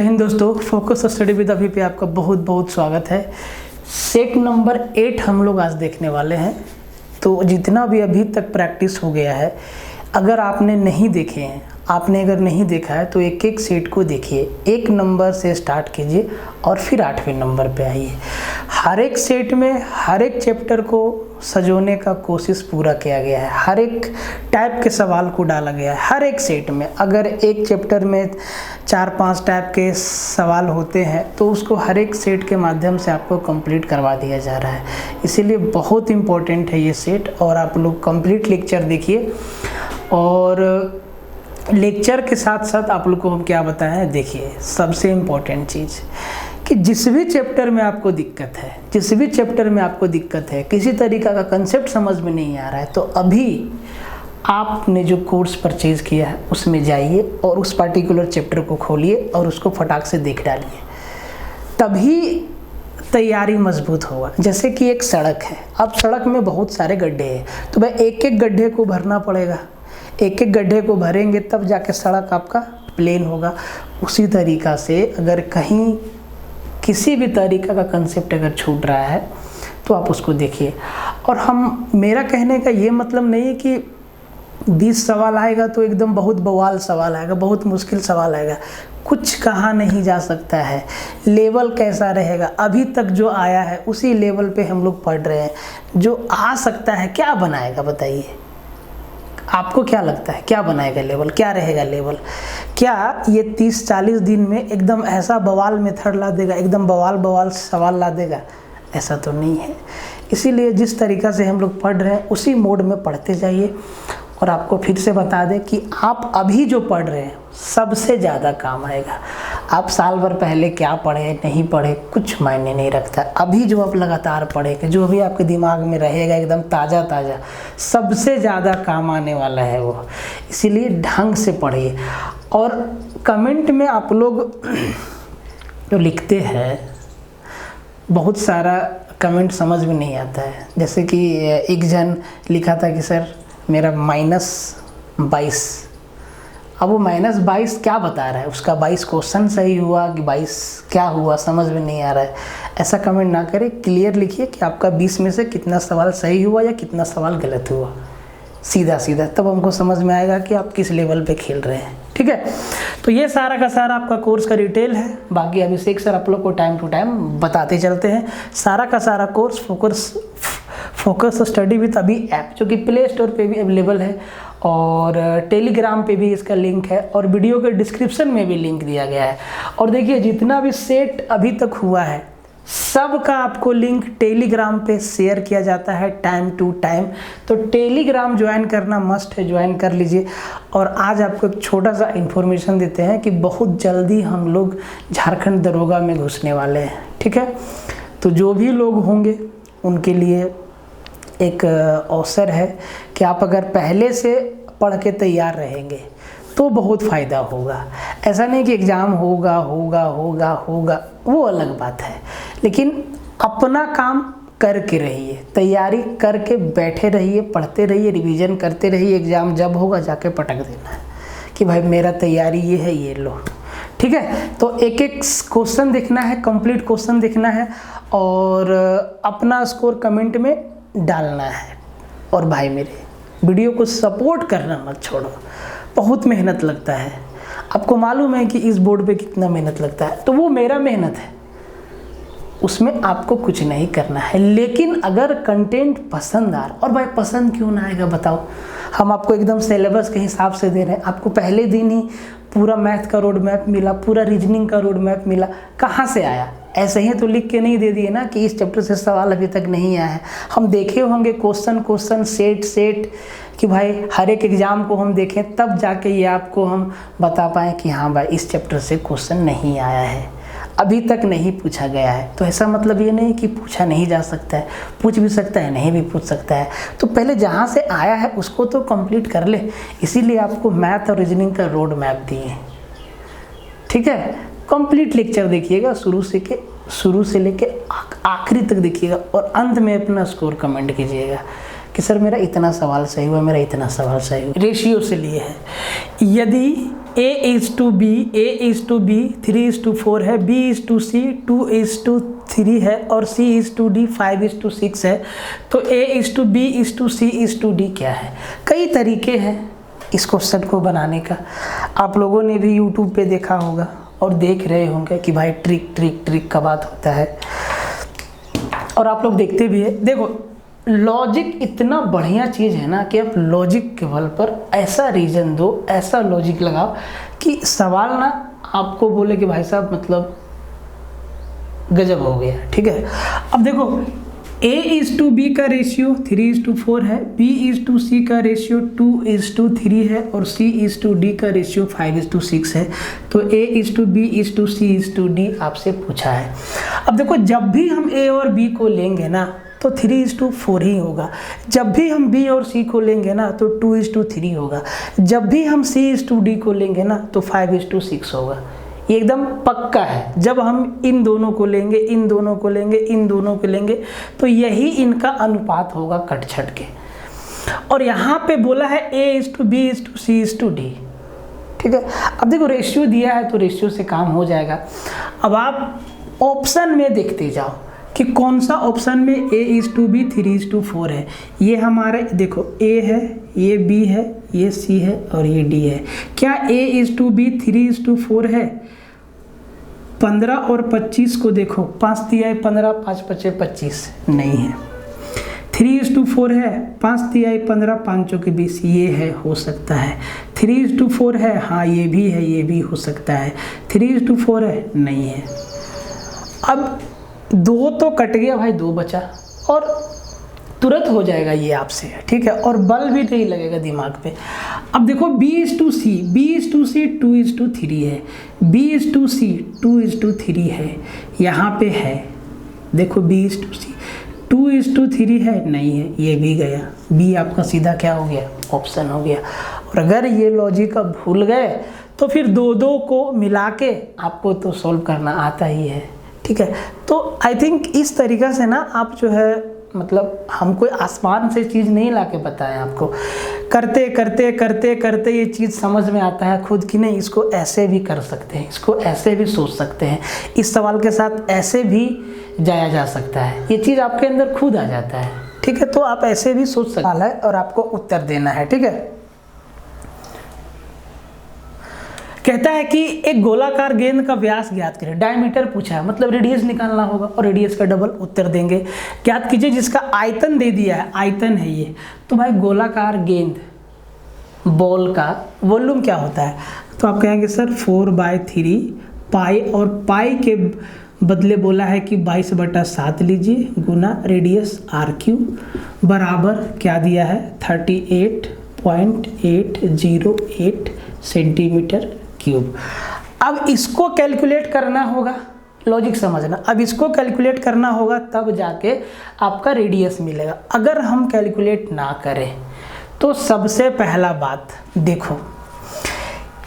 हिंद दोस्तों, focus study with अभी पे आपका बहुत बहुत स्वागत है। सेट नंबर 8 हम लोग आज देखने वाले हैं। तो जितना भी अभी तक प्रैक्टिस हो गया है, अगर आपने नहीं देखे हैं, आपने अगर नहीं देखा है तो एक एक सेट को देखिए। 1 नंबर से स्टार्ट कीजिए और फिर 8वें नंबर पे आइए। हर एक सेट में हर एक चैप्टर को सजोने का कोशिश पूरा किया गया है। हर एक टाइप के सवाल को डाला गया है हर एक सेट में। अगर एक चैप्टर में 4-5 टाइप के सवाल होते हैं तो उसको हर एक सेट के माध्यम से आपको कंप्लीट करवा दिया जा रहा है। इसीलिए बहुत इम्पोर्टेंट है ये सेट। और आप लोग कंप्लीट लेक्चर देखिए। और लेक्चर के साथ साथ आप लोग को हम क्या बताएं हैं, देखिए सबसे इम्पोर्टेंट चीज़ कि जिस भी चैप्टर में आपको दिक्कत है, जिस भी चैप्टर में आपको दिक्कत है, किसी तरीका का कंसेप्ट समझ में नहीं आ रहा है, तो अभी आपने जो कोर्स परचेज़ किया है उसमें जाइए और उस पर्टिकुलर चैप्टर को खोलिए और उसको फटाक से देख डालिए। तभी तैयारी मजबूत होगा। जैसे कि एक सड़क है, अब सड़क में बहुत सारे गड्ढे हैं, तो भाई एक एक गड्ढे को भरना पड़ेगा। एक एक गड्ढे को भरेंगे तब जाके सड़क आपका प्लेन होगा। उसी तरीका से अगर कहीं किसी भी तरीका का कंसेप्ट अगर छूट रहा है तो आप उसको देखिए। और मेरा कहने का ये मतलब नहीं है कि 20 सवाल आएगा तो एकदम बहुत बवाल सवाल आएगा, बहुत मुश्किल सवाल आएगा। कुछ कहा नहीं जा सकता है। लेवल कैसा रहेगा, अभी तक जो आया है उसी लेवल पे हम लोग पढ़ रहे हैं। जो आ सकता है क्या बनाएगा बताइए, आपको क्या लगता है क्या बनाएगा लेवल, क्या रहेगा लेवल? क्या ये 30-40 दिन में एकदम ऐसा बवाल मेथड ला देगा, एकदम बवाल सवाल ला देगा? ऐसा तो नहीं है। इसीलिए जिस तरीक़ा से हम लोग पढ़ रहे हैं उसी मोड में पढ़ते जाइए। और आपको फिर से बता दें कि आप अभी जो पढ़ रहे हैं सबसे ज़्यादा काम आएगा। आप साल भर पहले क्या पढ़े नहीं पढ़े कुछ मायने नहीं रखता। अभी जो आप लगातार पढ़ेंगे, जो भी आपके दिमाग में रहेगा एकदम ताज़ा ताज़ा, सबसे ज़्यादा काम आने वाला है वो। इसीलिए ढंग से पढ़िए। और कमेंट में आप लोग जो लिखते हैं, बहुत सारा कमेंट समझ में नहीं आता है। जैसे कि एक जन लिखा था कि सर मेरा -22। अब वो -22 क्या बता रहा है? उसका 22 क्वेश्चन सही हुआ कि 22 क्या हुआ, समझ में नहीं आ रहा है। ऐसा कमेंट ना करें, क्लियर लिखिए कि आपका 20 में से कितना सवाल सही हुआ या कितना सवाल गलत हुआ, सीधा सीधा। तब हमको समझ में आएगा कि आप किस लेवल पे खेल रहे हैं। ठीक है, तो ये सारा का सारा आपका कोर्स का डिटेल है। बाकी अभिषेक सर आप लोग को टाइम टू टाइम बताते चलते हैं। सारा का सारा कोर्स फोकस स्टडी विद अभी ऐप, जो कि प्ले स्टोर पे भी अवेलेबल है और टेलीग्राम पे भी इसका लिंक है और वीडियो के डिस्क्रिप्शन में भी लिंक दिया गया है। और देखिए जितना भी सेट अभी तक हुआ है सब का आपको लिंक टेलीग्राम पे शेयर किया जाता है टाइम टू टाइम। तो टेलीग्राम ज्वाइन करना मस्ट है, ज्वाइन कर लीजिए। और आज आपको एक छोटा सा इन्फॉर्मेशन देते हैं कि बहुत जल्दी हम लोग झारखंड दरोगा में घुसने वाले हैं। ठीक है, तो जो भी लोग होंगे उनके लिए एक अवसर है कि आप अगर पहले से पढ़ के तैयार रहेंगे तो बहुत फ़ायदा होगा। ऐसा नहीं कि एग्ज़ाम होगा वो अलग बात है, लेकिन अपना काम करके रहिए, तैयारी करके बैठे रहिए, पढ़ते रहिए, रिवीजन करते रहिए। एग्ज़ाम जब होगा जाके पटक देना है कि भाई मेरा तैयारी ये है, ये लो। ठीक है, तो एक एक क्वेश्चन देखना है, कंप्लीट क्वेश्चन देखना है और अपना स्कोर कमेंट में डालना है। और भाई मेरे वीडियो को सपोर्ट करना मत छोड़ो, बहुत मेहनत लगता है। आपको मालूम है कि इस बोर्ड पे कितना मेहनत लगता है, तो वो मेरा मेहनत है, उसमें आपको कुछ नहीं करना है। लेकिन अगर कंटेंट पसंद आ रहा, और भाई पसंद क्यों ना आएगा बताओ? हम आपको एकदम सिलेबस के हिसाब से दे रहे हैं। आपको पहले दिन ही पूरा मैथ का रोड मैप मिला, पूरा रीजनिंग का रोड मैप मिला। कहाँ से आया? ऐसे ही तो लिख के नहीं दे दिए ना कि इस चैप्टर से सवाल अभी तक नहीं आया है। हम देखे होंगे क्वेश्चन सेट कि भाई हर एक एग्ज़ाम को हम देखें, तब जाके ये आपको हम बता पाएँ कि हाँ भाई इस चैप्टर से क्वेश्चन नहीं आया है, अभी तक नहीं पूछा गया है। तो ऐसा मतलब ये नहीं कि पूछा नहीं जा सकता है, पूछ भी सकता है, नहीं भी पूछ सकता है। तो पहले जहाँ से आया है उसको तो कंप्लीट कर ले। इसीलिए आपको मैथ और रीजनिंग का रोड मैप दिए। ठीक है, कंप्लीट लेक्चर देखिएगा, शुरू से लेके आखिरी तक देखिएगा और अंत में अपना स्कोर कमेंट कीजिएगा कि सर मेरा इतना सवाल सही हुआ, मेरा इतना सवाल सही हुआ। रेशियो से लिए है, यदि A:B 3:4 है, B:C 2:3 है और C:D 5:6 है। तो A:B:C:D क्या है? कई तरीके हैं इस क्वेश्चन को बनाने का। आप लोगों ने भी YouTube पे देखा होगा और देख रहे होंगे कि भाई ट्रिक का बात होता है, और आप लोग देखते भी है। देखो लॉजिक इतना बढ़िया चीज़ है ना कि आप लॉजिक के बल पर ऐसा रीजन दो, ऐसा लॉजिक लगाओ कि सवाल ना आपको बोले कि भाई साहब मतलब गजब हो गया। ठीक है, अब देखो A:B का रेशियो 3:4 है, B:C का रेशियो 2:3 है और C:D का रेशियो 5:6 है। तो A:B:C:D आपसे पूछा है। अब देखो जब भी हम A और B को लेंगे ना तो 3:4 ही होगा, जब भी हम B और C को लेंगे ना तो 2:3 होगा, जब भी हम C:D को लेंगे ना तो 5:6 होगा। ये एकदम पक्का है। जब हम इन दोनों को लेंगे, इन दोनों को लेंगे, इन दोनों को लेंगे तो यही इनका अनुपात होगा कट छट के। और यहाँ पे बोला है A:B:C:D। ठीक है, अब देखो रेशियो दिया है तो रेशियो से काम हो जाएगा। अब आप ऑप्शन में देखते जाओ कि कौन सा ऑप्शन में A:B 3:4 है। ये हमारे देखो A है, ये B है, ये C है और ये D है। क्या A:B 3:4 है? 15 और 25 को देखो, 5 दिया है 15, 5 × 25 नहीं है। 3:4 है, 5 दिया है 15, 5 × 20 ये है, हो सकता है। 3:4 है, हाँ ये भी है, ये भी हो सकता है। 3:4 है, नहीं है। अब 2 तो कट गया भाई, 2 बचा और तुरंत हो जाएगा ये आपसे। ठीक है, और बल भी नहीं लगेगा दिमाग पे। अब देखो B:C 2:3 है, B:C 2:3 है, यहाँ पे है देखो B:C 2:3 है, नहीं है, ये भी गया। B आपका सीधा क्या हो गया? ऑप्शन हो गया। और अगर ये लॉजिक अब भूल गए तो फिर 2 को मिला के आपको तो सॉल्व करना आता ही है। ठीक है, तो आई थिंक इस तरीक़ा से ना आप जो है मतलब हम कोई आसमान से चीज़ नहीं ला के बताएं आपको, करते करते करते करते ये चीज़ समझ में आता है खुद की नहीं, इसको ऐसे भी कर सकते हैं, इसको ऐसे भी सोच सकते हैं, इस सवाल के साथ ऐसे भी जाया जा सकता है, ये चीज़ आपके अंदर खुद आ जाता है। ठीक है, तो आप ऐसे भी सोच सकते हैं और आपको उत्तर देना है। ठीक है, कहता है कि एक गोलाकार गेंद का व्यास ज्ञात करें। डायमीटर पूछा है, मतलब रेडियस निकालना होगा और रेडियस का डबल उत्तर देंगे। ज्ञात कीजिए जिसका आयतन दे दिया है, आयतन है ये। तो भाई गोलाकार गेंद बॉल का वॉल्यूम क्या होता है? तो आप कहेंगे सर 4/3 पाई, और पाई के बदले बोला है कि 22/7 लीजिए गुना रेडियस r³ बराबर क्या दिया है? 38.808 सेंटीमीटर क्यूब। अब इसको कैलकुलेट करना होगा, लॉजिक समझना। अब इसको कैलकुलेट करना होगा तब जाके आपका रेडियस मिलेगा। अगर हम कैलकुलेट ना करें तो सबसे पहला बात देखो,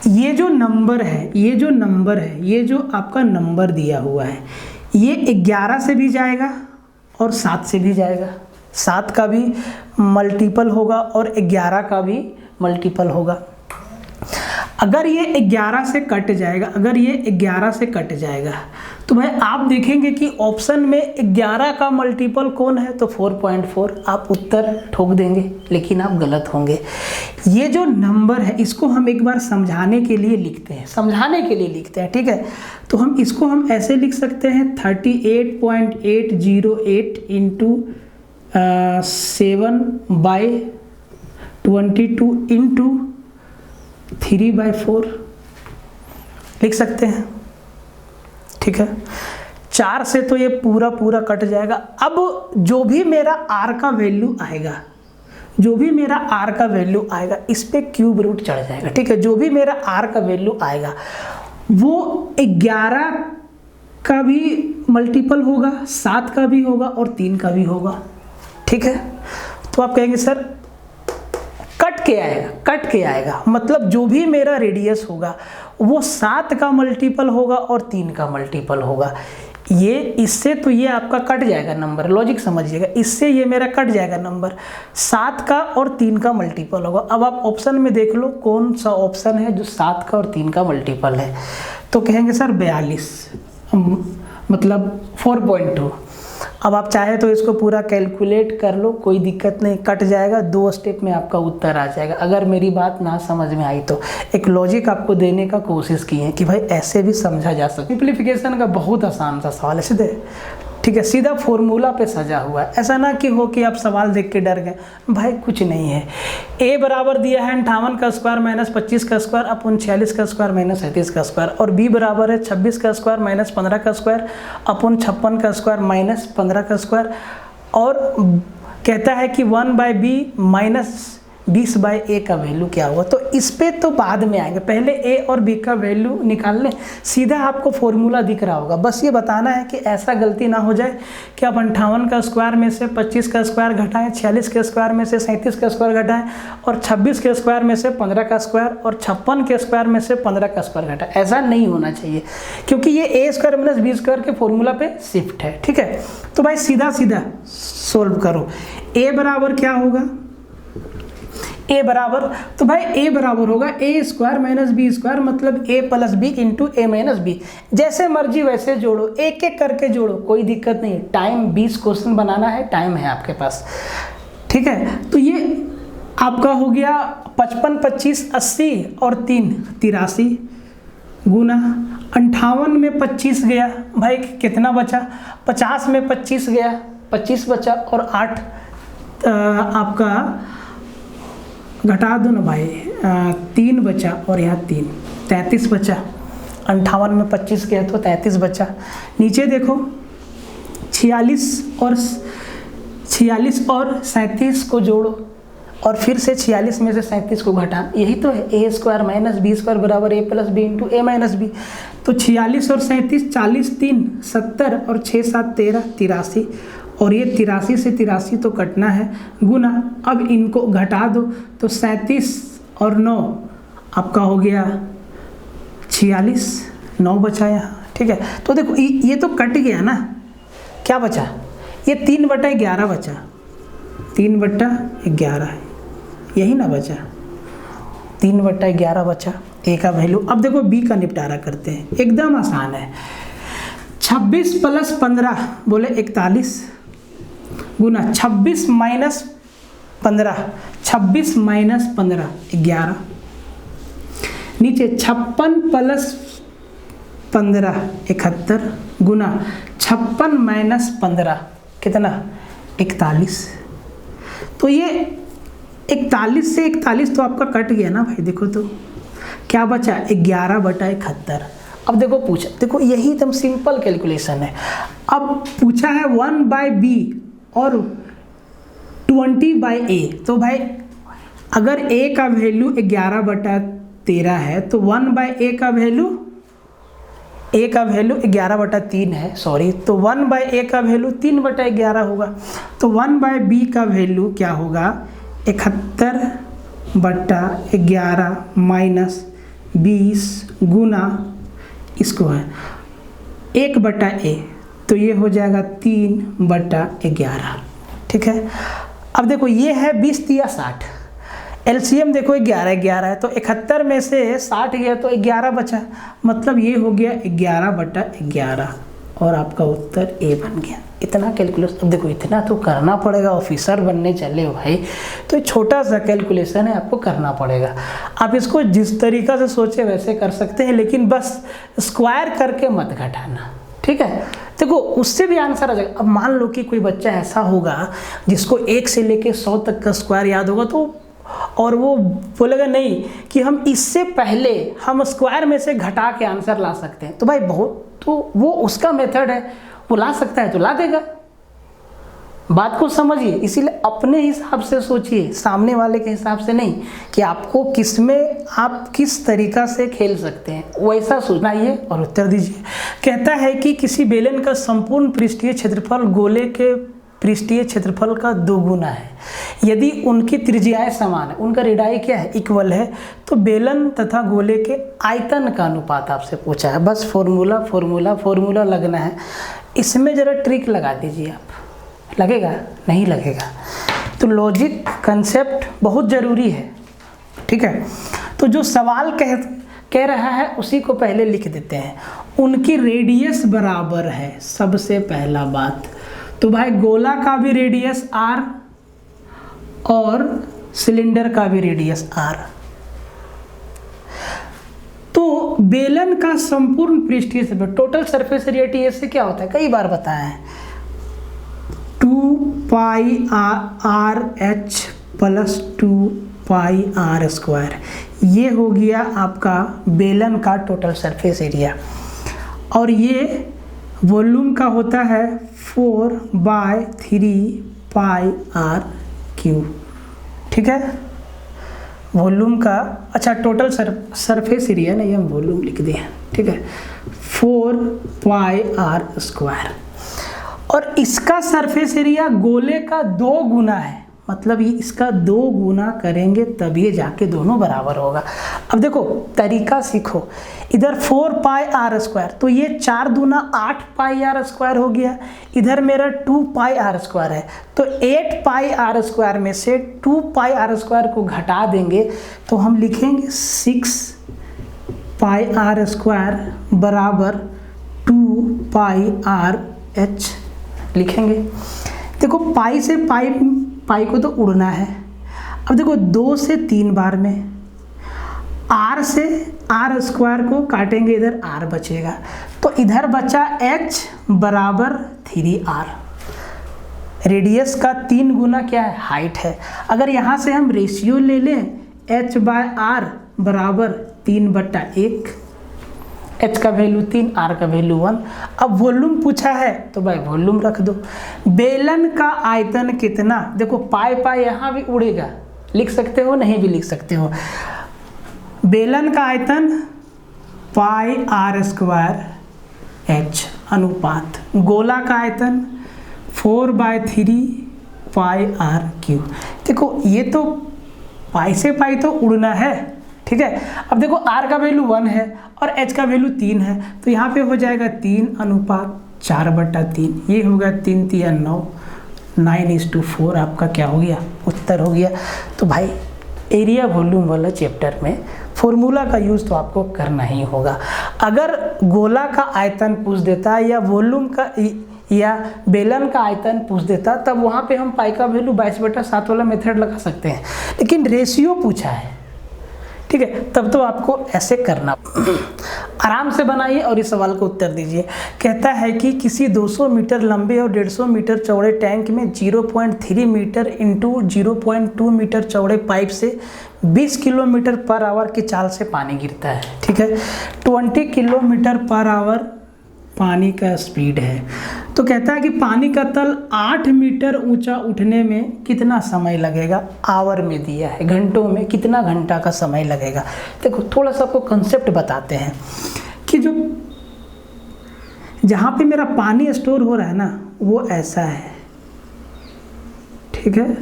ये जो नंबर है, ये जो नंबर है, ये जो आपका नंबर दिया हुआ है, ये 11 से भी जाएगा और 7 से भी जाएगा। 7 का भी मल्टीपल होगा और 11 का भी मल्टीपल होगा। अगर ये 11 से कट जाएगा, अगर ये 11 से कट जाएगा तो भाई आप देखेंगे कि ऑप्शन में 11 का मल्टीपल कौन है? तो 4.4। आप उत्तर ठोक देंगे लेकिन आप गलत होंगे। ये जो नंबर है इसको हम एक बार समझाने के लिए लिखते हैं, समझाने के लिए लिखते हैं। ठीक है, तो हम इसको हम ऐसे लिख सकते हैं 38.808 इंटू 7/22 इंटू 3/4 लिख सकते हैं। ठीक है, 4 से तो ये पूरा कट जाएगा। अब जो भी मेरा r का वैल्यू आएगा, जो भी मेरा r का वैल्यू आएगा इस पे क्यूब रूट चढ़ जाएगा। ठीक है, जो भी मेरा r का वैल्यू आएगा वो 11 का भी मल्टीपल होगा, 7 का भी होगा और 3 का भी होगा। ठीक है, तो आप कहेंगे सर कट के आएगा, कट के आएगा मतलब जो भी मेरा रेडियस होगा वो 7 का मल्टीपल होगा और 3 का मल्टीपल होगा। ये इससे तो ये आपका कट जाएगा नंबर, लॉजिक समझिएगा, इससे ये मेरा कट जाएगा नंबर, 7 का और 3 का मल्टीपल होगा। अब आप ऑप्शन में देख लो कौन सा ऑप्शन है जो 7 का और 3 का मल्टीपल है, तो कहेंगे सर 42 मतलब 4.2। अब आप चाहे तो इसको पूरा कैलकुलेट कर लो, कोई दिक्कत नहीं, कट जाएगा, 2 स्टेप में आपका उत्तर आ जाएगा। अगर मेरी बात ना समझ में आई तो एक लॉजिक आपको देने का कोशिश की है कि भाई ऐसे भी समझा जा सकता है। सिंप्लीफिकेशन का बहुत आसान सा सवाल है, सीधे ठीक है, सीधा फॉर्मूला पे सजा हुआ है। ऐसा ना कि हो कि आप सवाल देख के डर गए, भाई कुछ नहीं है। a बराबर दिया है 58 का स्क्वायर माइनस 25 का स्क्वायर अपन 46 का स्क्वायर माइनस 37 का स्क्वायर, और b बराबर है 26 का स्क्वायर माइनस 15 का स्क्वायर अपन 56 का स्क्वायर माइनस 15 का स्क्वायर, और कहता है कि 1/b माइनस 20/a का वैल्यू क्या हुआ। तो इस पे तो बाद में आएंगे, पहले a और b का वैल्यू निकाल लें। सीधा आपको फॉर्मूला दिख रहा होगा, बस ये बताना है कि ऐसा गलती ना हो जाए कि आप 58 का स्क्वायर में से 25 का स्क्वायर घटाएं, 46 के स्क्वायर में से 37 का स्क्वायर घटाएं, और 26 के स्क्वायर में से 15 का स्क्वायर, और 56 के स्क्वायर में से 15 का स्क्वायर घटाएं। ऐसा नहीं होना चाहिए, क्योंकि ये a square minus b square के फॉर्मूला पे शिफ्ट है। ठीक है, तो भाई सीधा सीधा सोल्व करो। a बराबर क्या होगा, a बराबर, तो भाई a बराबर होगा a square minus B square, मतलब a plus B into A minus B. जैसे मर्जी वैसे जोड़ो, एक एक करके जोड़ो, कोई दिक्कत नहीं है। टाइम 20 क्वेश्चन बनाना है, टाइम है आपके पास। ठीक है, तो ये आपका हो गया 55 25 80 और 3 83 गुना 58 में 25 गया, भाई कितना बचा, 50 में 25 गया, 25 बचा, और 8 आपका घटा दो ना भाई, 3 बचा, और यहाँ 3 33 बचा। 58 में 25 गया तो 33 बचा। नीचे देखो 46 और 37 को जोड़ो, और फिर से 46 में से 37 को घटा, यही तो है a square minus B square बराबर a plus B into A minus B. तो 46 और 37 40 3 70 और 6 7 13 83, और ये 83 से 83 तो कटना है, गुना, अब इनको घटा दो तो 37 और 9 आपका हो गया 46, 9 बचा यहाँ। ठीक है, तो देखो ये तो कट गया ना, क्या बचा, ये 3/11 बचा, 3/11 यही ना बचा, 3/11 बचा a का वैल्यू। अब देखो b का निपटारा करते हैं, एकदम आसान है। 26 प्लस 15 बोले 41 गुना 26 माइनस 15, 26 माइनस 15 11, नीचे 56 प्लस 15 71 गुना 56 माइनस 15 कितना 41। तो ये 41 से 41 तो आपका कट गया ना भाई, देखो तो क्या बचा 11/71। अब देखो पूछा, देखो यही एकदम सिंपल कैलकुलेशन है। अब पूछा है 1/b और 20/a, तो भाई अगर a का वैल्यू 11/13 है तो 1/a का वैल्यू 11/3 है, सॉरी, तो 1/a का वैल्यू 3/11 होगा। तो 1/b का वैल्यू क्या होगा 71/11 माइनस 20 गुना इसको है 1/a, तो ये हो जाएगा 3/11। ठीक है, अब देखो ये है 20 या 60, एलसीएम देखो 11 है, तो 71 में से 60 गया तो 11 बचा, मतलब ये हो गया 11/11, और आपका उत्तर ए बन गया। इतना कैलकुलेशन, अब देखो इतना तो करना पड़ेगा, ऑफिसर बनने चले हो भाई, तो छोटा सा कैलकुलेशन है, आपको करना पड़ेगा। आप इसको जिस तरीका से सोचे वैसे कर सकते हैं, लेकिन बस स्क्वायर करके मत घटाना। ठीक है, देखो उससे भी आंसर आ जाएगा। अब मान लो कि कोई बच्चा ऐसा होगा जिसको 1 से लेके 100 तक का स्क्वायर याद होगा, तो और वो बोलेगा नहीं कि हम इससे पहले हम स्क्वायर में से घटा के आंसर ला सकते हैं, तो भाई बहुत, तो वो उसका मेथड है, वो ला सकता है तो ला देगा। बात को समझिए, इसीलिए अपने हिसाब से सोचिए, सामने वाले के हिसाब से नहीं, कि आपको किसमें आप किस तरीका से खेल सकते हैं, वैसा सोचना है और उत्तर दीजिए। कहता है कि किसी बेलन का संपूर्ण पृष्ठीय क्षेत्रफल गोले के पृष्ठीय क्षेत्रफल का 2 गुना है। यदि उनकी त्रिज्याएं समान है, उनका रेडियाई क्या है, इक्वल है, तो बेलन तथा गोले के आयतन का अनुपात आपसे पूछा है। बस फॉर्मूला लगना है। इसमें ज़रा ट्रिक लगा दीजिए आप, लगेगा? नहीं लगेगा। तो लॉजिक कंसेप्ट बहुत ज़रूरी है, ठीक है। तो जो सवाल कह रहा है उसी को पहले लिख देते हैं। उनकी रेडियस बराबर है, सबसे पहला बात तो भाई गोला का भी रेडियस r और सिलेंडर का भी रेडियस r। तो बेलन का संपूर्ण पृष्ठीय क्षेत्रफल, टोटल सरफेस एरिया टी से क्या होता है, कई बार बताया है, 2 पाई r h प्लस 2 पाई r स्क्वायर। ये हो गया आपका बेलन का टोटल सरफेस एरिया। और ये वॉल्यूम का होता है 4/3 पाई r क्यूब, ठीक है। वॉल्यूम का, अच्छा टोटल सरफेस एरिया ना, ये हम वॉल्यूम लिख दिए, ठीक है, 4 पाई r स्क्वायर। और इसका सरफेस एरिया गोले का 2 गुना है, मतलब ये इसका 2 गुना करेंगे तब ये जाके दोनों बराबर होगा। अब देखो तरीका सीखो, इधर 4 पाई r स्क्वायर, तो ये 4 दूना 8 पाई r स्क्वायर हो गया। इधर मेरा 2 पाई r स्क्वायर है, तो 8 पाई r स्क्वायर में से 2 पाई r स्क्वायर को घटा देंगे तो हम लिखेंगे 6 पाई r स्क्वायर बराबर 2 पाई r h लिखेंगे। देखो पाई से पाई को तो उड़ना है। अब देखो 2 से 3 बार में r से r स्क्वायर को काटेंगे, इधर r बचेगा, तो इधर बचा h बराबर 3r। रेडियस का 3 गुना क्या है, हाइट है। अगर यहाँ से हम रेशियो ले लें h/r बराबर 3/1, h का वैल्यू 3, r का वैल्यू 1। अब वॉल्यूम पूछा है तो भाई वॉल्यूम रख दो। बेलन का आयतन कितना, देखो पाई यहाँ भी उड़ेगा, लिख सकते हो, नहीं भी लिख सकते हो। बेलन का आयतन पाई r स्क्वायर h अनुपात गोला का आयतन 4/3 पाई r क्यूब। देखो ये तो पाई से पाई तो उड़ना है, ठीक है। अब देखो r का वैल्यू 1 है और h का वैल्यू 3 है, तो यहाँ पे हो जाएगा 3:4/3। ये होगा 3 × 9, 9:4 आपका क्या हो गया, उत्तर हो गया। तो भाई एरिया वॉल्यूम वाला चैप्टर में फॉर्मूला का यूज़ तो आपको करना ही होगा। अगर गोला का आयतन पूछ देता या वॉल्यूम का या बेलन का आयतन पूछ देता, तब वहाँ पे हम पाई का वैल्यू 22/7 वाला मेथड लगा सकते हैं, लेकिन रेशियो पूछा है, ठीक है, तब तो आपको ऐसे करना। आराम से बनाइए और इस सवाल का उत्तर दीजिए। कहता है कि किसी 200 मीटर लंबे और 150 मीटर चौड़े टैंक में 0.3 मीटर इंटू 0.2 मीटर चौड़े पाइप से 20 किलोमीटर पर आवर की चाल से पानी गिरता है, ठीक है। 20 किलोमीटर पर आवर पानी का स्पीड है। तो कहता है कि पानी का तल 8 मीटर ऊंचा उठने में कितना समय लगेगा, आवर में दिया है, घंटों में कितना घंटा का समय लगेगा। देखो थोड़ा सा आपको कंसेप्ट बताते हैं कि जो जहाँ पे मेरा पानी स्टोर हो रहा है ना, वो ऐसा है, ठीक है।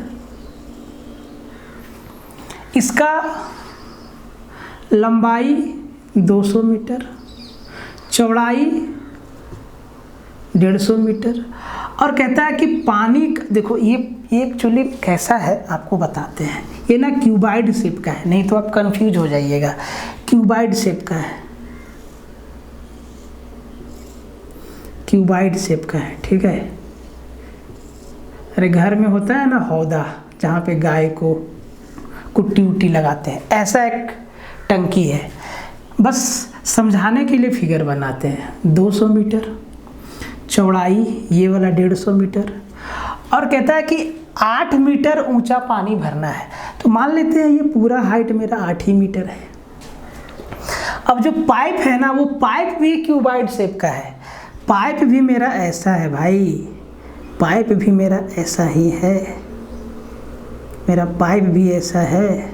इसका लंबाई 200 मीटर, चौड़ाई 150 मीटर, और कहता है कि पानी, देखो ये एक्चुअली कैसा है आपको बताते हैं। ये ना क्यूबाइड शेप का है, नहीं तो आप कंफ्यूज हो जाइएगा। क्यूबाइड शेप का है, क्यूबाइड शेप का है, ठीक है। अरे घर में होता है ना हौदा, जहाँ पे गाय को कुट्टी उट्टी लगाते हैं, ऐसा एक टंकी है। बस समझाने के लिए फिगर बनाते हैं। 200 मीटर चौड़ाई, ये वाला 150 मीटर, और कहता है कि 8 मीटर ऊंचा पानी भरना है। तो मान लेते हैं ये पूरा हाइट मेरा 8 ही मीटर है। अब जो पाइप है ना, वो पाइप भी क्यूबाइड शेप का है। पाइप भी मेरा ऐसा है भाई, पाइप भी मेरा ऐसा ही है, मेरा पाइप भी ऐसा है।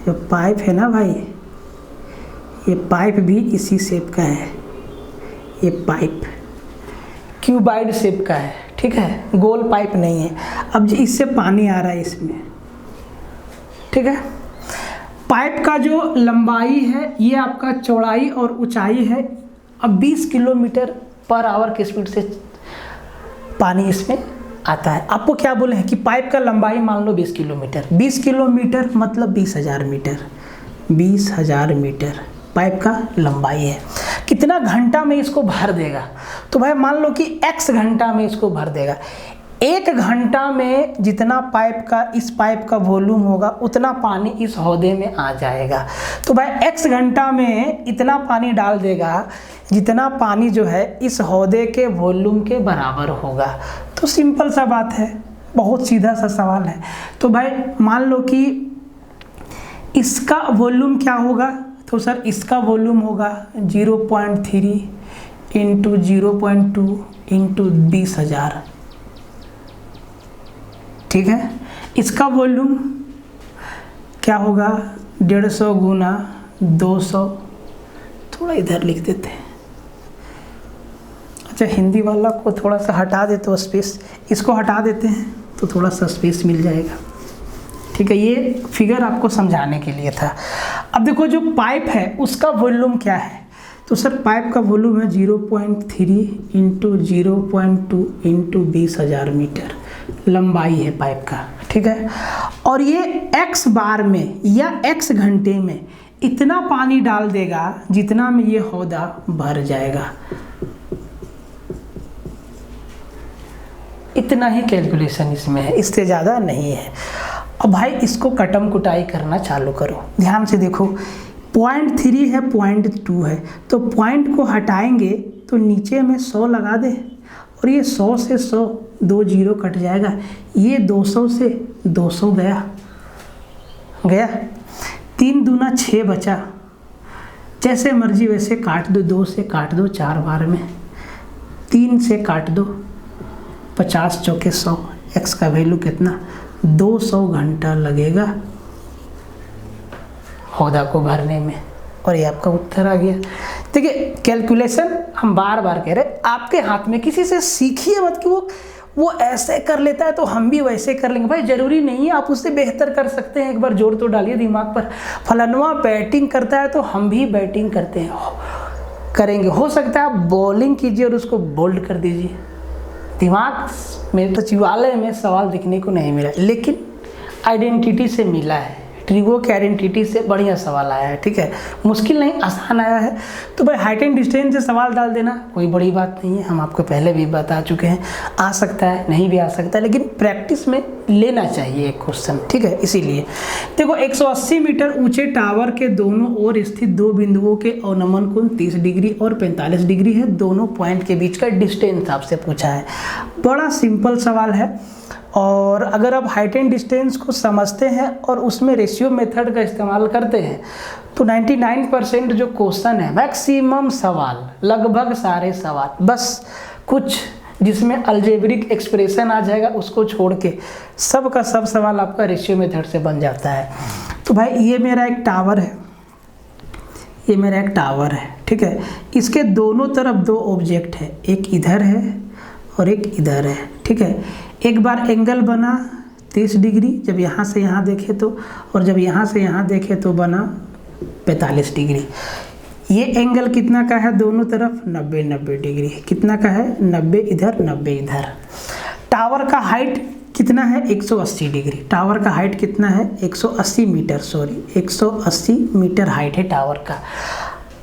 जो पाइप है ना भाई, ये पाइप भी इसी शेप का है। ये पाइप क्यूबाइड शेप का है, ठीक ठीक है, गोल पाइप नहीं है। अब इससे पानी आ रहा है इसमें, ठीक है। पाइप का जो लंबाई है ये आपका चौड़ाई और ऊंचाई है। अब 20 किलोमीटर पर आवर की स्पीड से पानी इसमें आता है। आपको क्या बोले हैं कि पाइप का लंबाई मान लो 20 किलोमीटर, 20 किलोमीटर मतलब 20,000 मीटर, 20,000 मीटर पाइप का लंबाई है। कितना घंटा में इसको भर देगा? तो भाई मान लो कि x घंटा में इसको भर देगा। 1 घंटा में जितना इस पाइप का वॉल्यूम होगा उतना पानी इस हौदे में आ जाएगा। तो भाई x घंटा में इतना पानी डाल देगा जितना पानी जो है इस हौदे के वॉल्यूम के बराबर होगा। तो सिंपल सा बात है, बहुत सीधा सा सवाल है। तो भाई मान लो कि इसका वॉल्यूम क्या होगा? तो सर इसका वॉल्यूम होगा 0.3 इंटू 0.2 इंटू 20,000, ठीक है। इसका वॉल्यूम क्या होगा? 150 गुना 200, थोड़ा इधर लिख देते हैं। अच्छा, हिंदी वाला को थोड़ा सा हटा दे तो स्पेस, इसको हटा देते हैं तो थोड़ा सा स्पेस मिल जाएगा, ठीक है। ये फिगर आपको समझाने के लिए था। अब देखो जो पाइप है उसका वॉल्यूम क्या है? तो सर पाइप का वॉल्यूम है 0.3 इंटू 0.2 इंटू 20,000 मीटर लंबाई है पाइप का, ठीक है। और ये x बार में या x घंटे में इतना पानी डाल देगा जितना में ये हौदा भर जाएगा। इतना ही कैलकुलेशन इसमें है, इससे ज़्यादा नहीं है। अब भाई इसको कटम कुटाई करना चालू करो, ध्यान से देखो। 0.3 है, 0.2 है, तो पॉइंट को हटाएंगे तो नीचे में 100 लगा दे, और ये 100 से 100 2 जीरो कट जाएगा। ये 200 से 200 गया 3 दूना 6 बचा। जैसे मर्जी वैसे काट दो, 2 से काट दो 4 बार में, 3 से काट दो, 50 चौके 100। x का वैल्यू कितना? 200 घंटा लगेगा हौदा को भरने में, और ये आपका उत्तर आ गया। देखिए कैलकुलेशन हम बार बार कह रहे, आपके हाथ में, किसी से सीखिए मत कि वो ऐसे कर लेता है तो हम भी वैसे कर लेंगे। भाई जरूरी नहीं है, आप उससे बेहतर कर सकते हैं। एक बार जोर तो डालिए दिमाग पर। फलानवा बैटिंग करता है तो हम भी बैटिंग करेंगे। हो सकता है आप बॉलिंग कीजिए और उसको बोल्ड कर दीजिए। दिमाग में सचिवालय में सवाल दिखने को नहीं मिला, लेकिन आइडेंटिटी से मिला है। ट्रिगो की आइडेंटिटी से बढ़िया सवाल आया है, ठीक है। मुश्किल नहीं, आसान आया है। तो भाई हाइट एंड डिस्टेंस से सवाल डाल देना कोई बड़ी बात नहीं है, हम आपको पहले भी बता चुके हैं। आ सकता है, नहीं भी आ सकता है, लेकिन प्रैक्टिस में लेना चाहिए एक क्वेश्चन, ठीक है। इसीलिए देखो 180 मीटर ऊंचे टावर के दोनों ओर स्थित 2 बिंदुओं के अवनमन कोण 30 डिग्री और 45 डिग्री है। दोनों पॉइंट के बीच का डिस्टेंस आपसे पूछा है। बड़ा सिंपल सवाल है, और अगर आप हाइट एंड डिस्टेंस को समझते हैं और उसमें रेशियो मेथड का इस्तेमाल करते हैं तो 99% जो क्वेश्चन है, मैक्सिमम सवाल, लगभग सारे सवाल, बस कुछ जिसमें अलजेब्रिक एक्सप्रेशन आ जाएगा उसको छोड़ के सब का सब सवाल आपका रेशियो मेथड से बन जाता है। तो भाई ये मेरा एक टावर है, ये मेरा एक टावर है, ठीक है। इसके दोनों तरफ 2 ऑब्जेक्ट है, एक इधर है और एक इधर है, ठीक है। एक बार एंगल बना 30 डिग्री, जब यहाँ से यहाँ देखे तो, और जब यहाँ से यहाँ देखे तो बना 45 डिग्री। ये एंगल कितना का है? दोनों तरफ 90 डिग्री। कितना का है? 90 इधर 90 इधर। टावर का हाइट कितना है? 180 डिग्री। टावर का हाइट कितना है? 180 मीटर, सॉरी 180 मीटर हाइट है टावर का।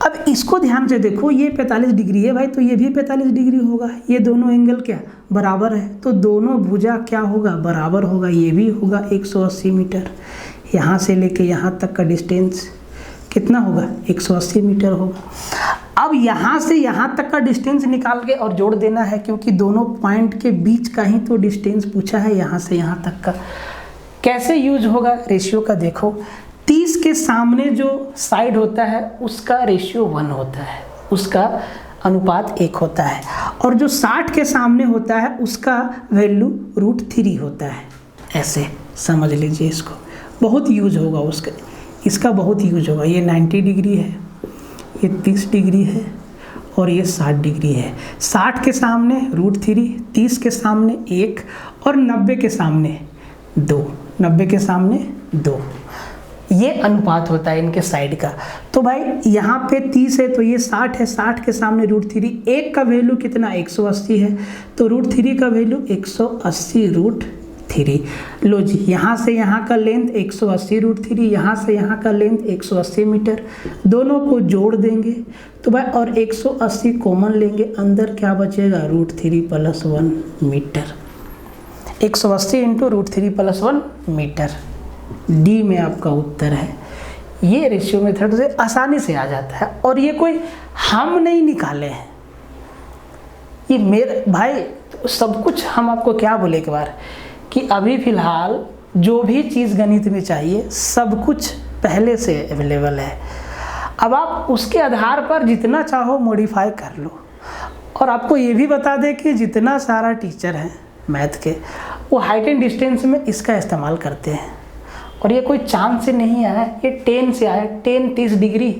अब इसको ध्यान से देखो, ये 45 डिग्री है भाई, तो ये भी 45 डिग्री होगा। ये दोनों एंगल क्या बराबर है, तो दोनों भुजा क्या होगा? बराबर होगा। ये भी होगा 180 मीटर। यहाँ से लेके यहाँ तक का डिस्टेंस कितना होगा? 180 मीटर होगा। अब यहाँ से यहाँ तक का डिस्टेंस निकाल के और जोड़ देना है, क्योंकि दोनों पॉइंट के बीच का ही तो डिस्टेंस पूछा है, यहाँ से यहाँ तक का। कैसे यूज होगा रेशियो का? देखो 30 के सामने जो साइड होता है उसका रेशियो 1 होता है, उसका अनुपात 1 होता है, और जो 60 के सामने होता है उसका वैल्यू √3 होता है। ऐसे समझ लीजिए इसको, बहुत यूज होगा उसका, इसका बहुत यूज होगा। ये 90 डिग्री है, ये 30 डिग्री है, और ये 60 डिग्री है। 60 के सामने √3, 30 के सामने 1 और 90 के सामने 2, 90 के सामने 2। ये अनुपात होता है इनके साइड का। तो भाई यहाँ पे 30 है तो ये 60 है, 60 के सामने √3, 1 का वैल्यू कितना 180 है, तो √3 का वैल्यू 180 √3। लो जी, यहाँ से यहाँ का लेंथ 180 √3, यहाँ से यहाँ का लेंथ 180 मीटर, दोनों को जोड़ देंगे तो भाई और 180 कॉमन लेंगे, अंदर क्या बचेगा √3 + 1 मीटर। 180 × √3 + 1 मीटर, डी में आपका उत्तर है। ये रेशियो मेथड से आसानी से आ जाता है और ये कोई हम नहीं निकाले हैं, ये मेरे भाई सब कुछ हम आपको क्या बोले एक बार कि अभी फ़िलहाल जो भी चीज़ गणित में चाहिए सब कुछ पहले से अवेलेबल है। अब आप उसके आधार पर जितना चाहो मॉडिफाई कर लो। और आपको ये भी बता दें कि जितना सारा टीचर है मैथ के वो हाइट एंड डिस्टेंस में इसका इस्तेमाल करते हैं और ये कोई चांद से नहीं आया, ये 10 से आया। 10 30 डिग्री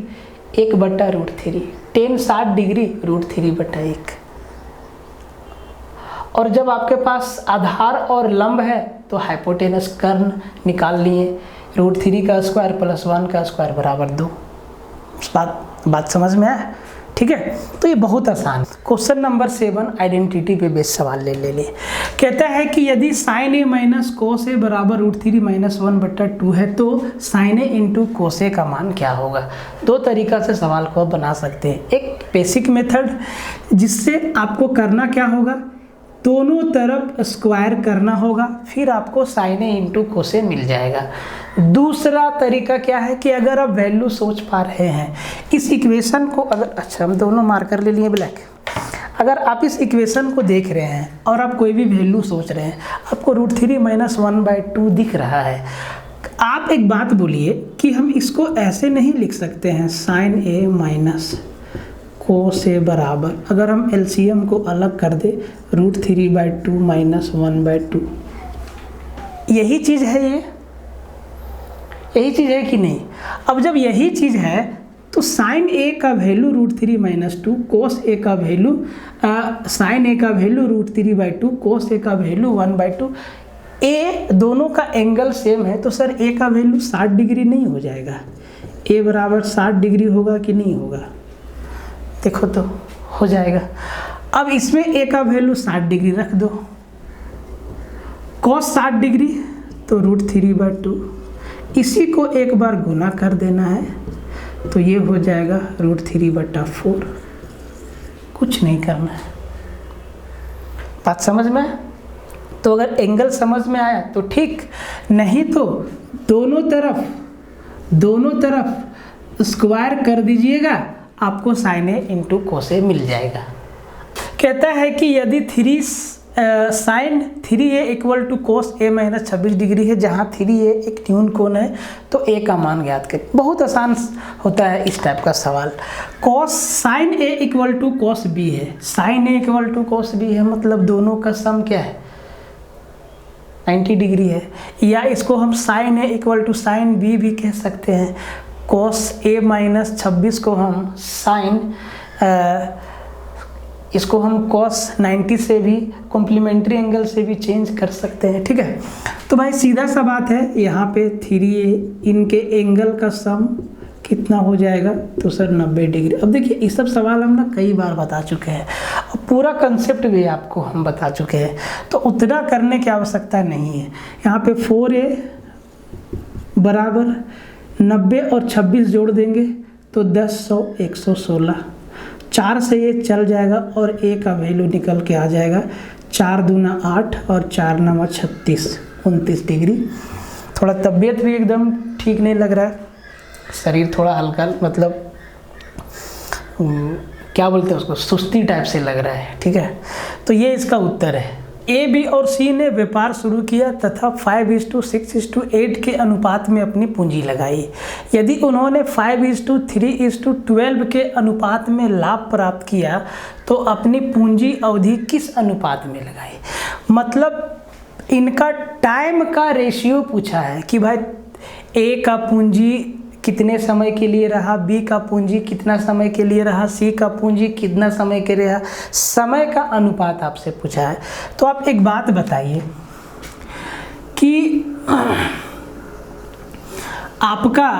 1/√3, 10 60 डिग्री √3/1। और जब आपके पास आधार और लंब है तो हाइपोटेनस कर्ण निकाल लिए, √3 का स्क्वायर + 1 का स्क्वायर = 2। बात समझ में आया? ठीक है, तो ये बहुत आसान। क्वेश्चन नंबर 7 आइडेंटिटी पे बेस्ड सवाल ले लिए। कहता है कि यदि sin a - cos a = √3 - 1/2 है तो sin a × cos a का मान क्या होगा। दो तरीका से सवाल को बना सकते हैं। एक बेसिक मेथड जिससे आपको करना क्या होगा, दोनों तरफ स्क्वायर करना होगा, फिर आपको sin a × cos a मिल जाएगा। दूसरा तरीका क्या है कि अगर आप वैल्यू सोच पा रहे हैं इस इक्वेशन को, अगर अच्छा हम दोनों मार्कर ले लिए ब्लैक, अगर आप इस इक्वेशन को देख रहे हैं और आप कोई भी वैल्यू सोच रहे हैं, आपको √3 - 1/2 दिख रहा है, आप एक बात बोलिए कि हम इसको ऐसे नहीं लिख सकते हैं sin a - cos a बराबर, अगर हम LCM को अलग कर दे √3/2 - 1/2, यही चीज़ है, यही चीज़ है कि नहीं। अब जब यही चीज़ है तो sin a का वैल्यू √3 - 2, cos a का वैल्यू sin a का वैल्यू √3/2, cos a का वैल्यू 1/2। a दोनों का एंगल सेम है तो सर a का वैल्यू 60 डिग्री नहीं हो जाएगा, a बराबर 60 डिग्री होगा कि नहीं होगा, देखो तो हो जाएगा। अब इसमें a का वैल्यू 60 डिग्री रख दो, cos 60 डिग्री तो √3/2, इसी को एक बार गुना कर देना है तो ये हो जाएगा √3/4। कुछ नहीं करना है। बात समझ में? तो अगर एंगल समझ में आया तो ठीक, नहीं तो दोनों तरफ स्क्वायर कर दीजिएगा, आपको sin a × cos a मिल जाएगा। कहता है कि यदि sin 3a = cos a - 26 degree है, जहाँ 3a एक न्यून कोण है तो a का मान ज्ञात करें। बहुत आसान होता है इस टाइप का सवाल। sin a = cos b है, sin a = cos b है, मतलब दोनों का सम क्या है 90 डिग्री है, या इसको हम sin a = sin b भी कह सकते हैं। cos a - 26 को हम इसको हम cos 90 से भी कॉम्प्लीमेंट्री एंगल से भी चेंज कर सकते हैं। ठीक है, तो भाई सीधा सा बात है, यहाँ पे 3a इनके एंगल का सम कितना हो जाएगा, तो सर 90 डिग्री। अब देखिए ये सब सवाल हम ना कई बार बता चुके हैं, अब पूरा कंसेप्ट भी आपको हम बता चुके हैं, तो उतना करने की आवश्यकता नहीं है। यहाँ पे 4a बराबर 90 और 26 जोड़ देंगे तो 10 100 116, 4 से ये चल जाएगा और a का वैल्यू निकल के आ जाएगा 4 दूना 8 और 4 9 36, 29 डिग्री। थोड़ा तबीयत भी एकदम ठीक नहीं लग रहा है, शरीर थोड़ा हल्का, मतलब क्या बोलते हैं उसको, सुस्ती टाइप से लग रहा है। ठीक है, तो ये इसका उत्तर है। ए, बी और सी ने व्यापार शुरू किया तथा 5:6:8 के अनुपात में अपनी पूंजी लगाई। यदि उन्होंने 5:3:12 के अनुपात में लाभ प्राप्त किया तो अपनी पूंजी अवधि किस अनुपात में लगाई। मतलब इनका टाइम का रेशियो पूछा है कि भाई ए का पूंजी कितने समय के लिए रहा, बी का पूंजी कितना समय के लिए रहा, सी का पूंजी कितना समय के लिए रहा, समय का अनुपात आपसे पूछा है। तो आप एक बात बताइए कि आपका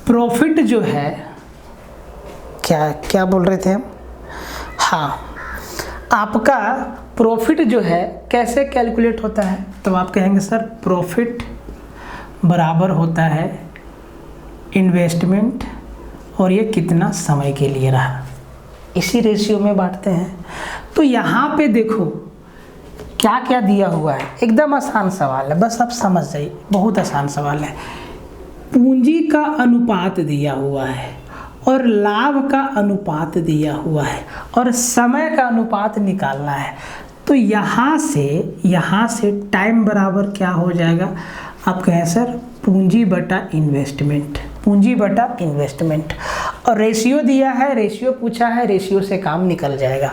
प्रॉफिट जो है, क्या क्या बोल रहे थे हम, हाँ, आपका प्रॉफिट जो है कैसे कैलकुलेट होता है? तो आप कहेंगे सर प्रॉफिट बराबर होता है इन्वेस्टमेंट और ये कितना समय के लिए रहा, इसी रेशियो में बांटते हैं। तो यहाँ पे देखो क्या क्या दिया हुआ है, एकदम आसान सवाल है, बस आप समझ जाइए, बहुत आसान सवाल है। पूंजी का अनुपात दिया हुआ है और लाभ का अनुपात दिया हुआ है और समय का अनुपात निकालना है। तो यहाँ से टाइम बराबर क्या हो जाएगा? आप कहें सर पूंजी बटा इन्वेस्टमेंट, पूंजी बटा इन्वेस्टमेंट। और रेशियो दिया है, रेशियो पूछा है, रेशियो से काम निकल जाएगा।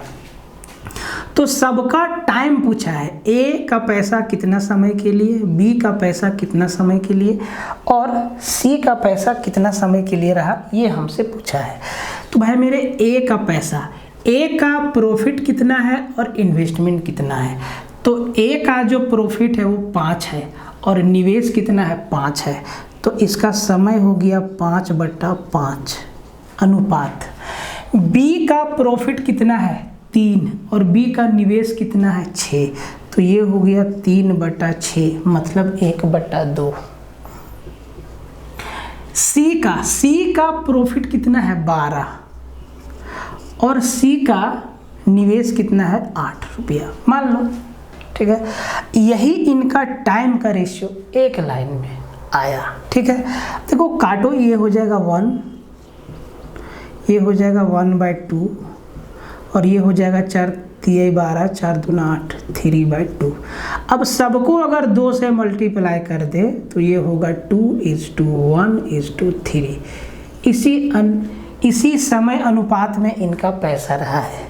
तो सबका टाइम पूछा है, ए का पैसा कितना समय के लिए, बी का पैसा कितना समय के लिए और सी का पैसा कितना समय के लिए रहा, ये हमसे पूछा है। तो भाई मेरे ए का पैसा, ए का प्रॉफिट कितना है और इन्वेस्टमेंट कितना है? तो ए का जो प्रॉफिट है वो 5 है और निवेश कितना है? 5 है। तो इसका समय हो गया 5/5 अनुपात। बी का प्रॉफिट कितना है? 3 और बी का निवेश कितना है? 6। तो ये हो गया 3/6 मतलब 1/2। सी का प्रॉफिट कितना है? 12 और सी का निवेश कितना है? 8 रुपया मान लो, ठीक है। यही इनका टाइम का रेशियो एक लाइन में आया, ठीक है। देखो काटो, ये हो जाएगा 1, ये हो जाएगा 1/2 और ये हो जाएगा 4 3 12 4 2 8 3/2। अब सबको अगर 2 से मल्टीप्लाई कर दे तो ये होगा 2:1:3। इसी समय अनुपात में इनका पैसा रहा है।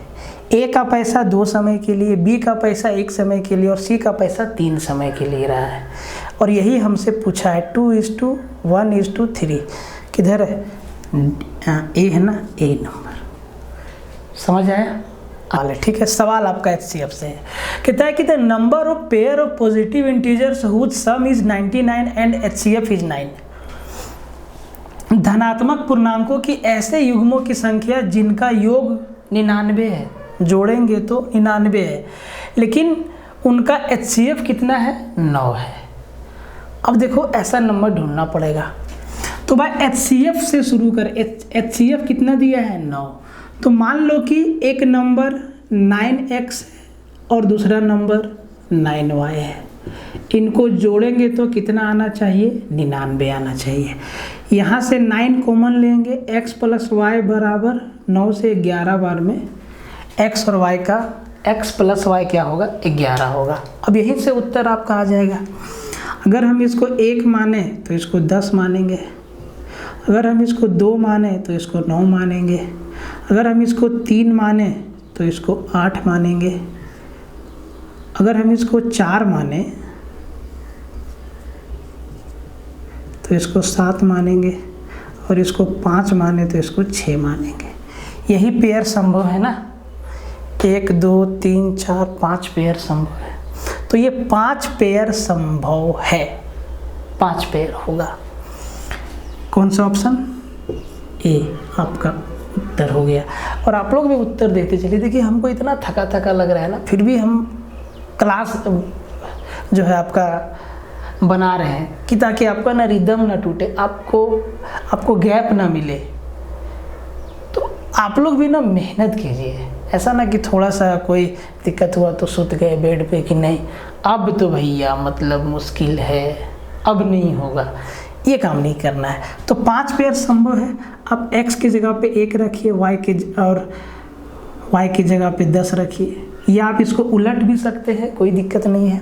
ए का पैसा 2 समय के लिए, बी का पैसा 1 समय के लिए और सी का पैसा 3 समय के लिए रहा है। और यही हमसे पूछा है 2:1:3। किधर है? ए है ना, ए नंबर। समझ आया? आले, ठीक है। सवाल आपका HCF से है। कहता है कि the number of pair of positive integers whose sum is 99 and HCF is 9। धनात्मक पूर्णांकों की ऐसे युग्मों की संख्या जिनका योग 99 है, जोड़ेंगे तो 99 है, लेकिन उनका HCF कितना है? 9 है। अब देखो ऐसा नंबर ढूंढना पड़ेगा। तो भाई HCF से शुरू कर। HCF कितना दिया है? 9। तो मान लो कि एक नंबर 9x और दूसरा नंबर 9y है, इनको जोड़ेंगे तो कितना आना चाहिए? 99 आना चाहिए। यहाँ से 9 कॉमन लेंगे, x + y बराबर 9 से 11 बार में x और y का x + y क्या होगा? 11 होगा। अब यहीं से उत्तर आपका आ जाएगा। अगर हम इसको 1 माने तो इसको 10 मानेंगे, अगर हम इसको 2 माने तो इसको 9 मानेंगे, अगर हम इसको 3 माने तो इसको 8 मानेंगे, अगर हम इसको 4 माने तो इसको 7 मानेंगे और इसको 5 माने तो इसको 6 मानेंगे। यही पेयर संभव है ना? 1 2 3 4 5 पेयर संभव है। तो ये 5 पेयर संभव है, 5 पेयर होगा। कौन सा ऑप्शन? ए आपका उत्तर हो गया। और आप लोग भी उत्तर देते चलिए। देखिए हमको इतना थका थका लग रहा है ना, फिर भी हम क्लास जो है आपका बना रहे हैं कि ताकि आपका ना रिदम ना टूटे, आपको गैप ना मिले। तो आप लोग भी ना मेहनत कीजिए, ऐसा ना कि थोड़ा सा कोई दिक्कत हुआ तो सुत गए बेड पे कि नहीं अब तो भैया मतलब मुश्किल है, अब नहीं होगा, ये काम नहीं करना है। तो 5 पेयर संभव है। अब x की जगह पे 1 रखिए, y की जगह पे 10 रखिए, या आप इसको उलट भी सकते हैं, कोई दिक्कत नहीं है।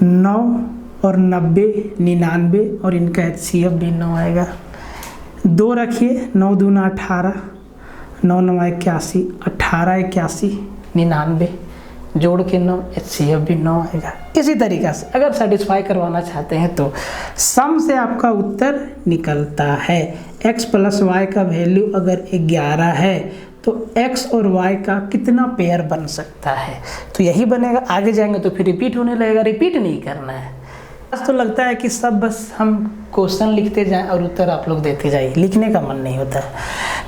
9 और 90 99 और इनका HCF भी 9 आएगा। 2 रखिए, 9 दूना 18, 9 9 81, 18 81 99, जोड़ के 9, HCF भी 9 आएगा। इसी तरीक़ा से अगर सेटिस्फाई करवाना चाहते हैं तो सम से आपका उत्तर निकलता है। x + y का वैल्यू अगर 11 है तो x और y का कितना पेयर बन सकता है, तो यही बनेगा। आगे जाएंगे तो फिर रिपीट होने लगेगा, रिपीट नहीं करना है। बस तो लगता है कि सब बस हम क्वेश्चन लिखते जाएं और उत्तर आप लोग देते जाइए, लिखने का मन नहीं होता है।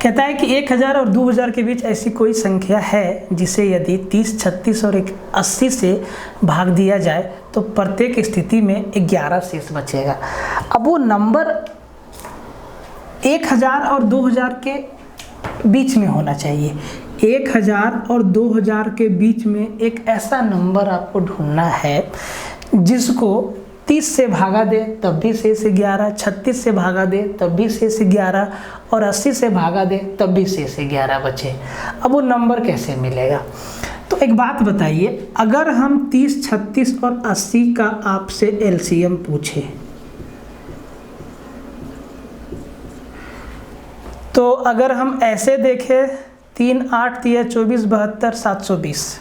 कहता है कि 1000 और 2000 के बीच ऐसी कोई संख्या है जिसे यदि 30, 36 और 80 से भाग दिया जाए तो प्रत्येक स्थिति में 11 शेष बचेगा। अब वो नंबर 1000 और 2000 के बीच में होना चाहिए। 1000 और 2000 के बीच में एक ऐसा नंबर आपको ढूंढना है जिसको 30 से भागा दे तब भी शेष 11, 36 से भागा दे तब भी शेष 11 और 80 से भागा दे तब भी शेष 11 बचे। अब वो नंबर कैसे मिलेगा? तो एक बात बताइए, अगर हम 30, 36 और 80 का आपसे एलसीएम पूछे तो अगर हम ऐसे देखें 3, 8, 3, 24, 72, 720,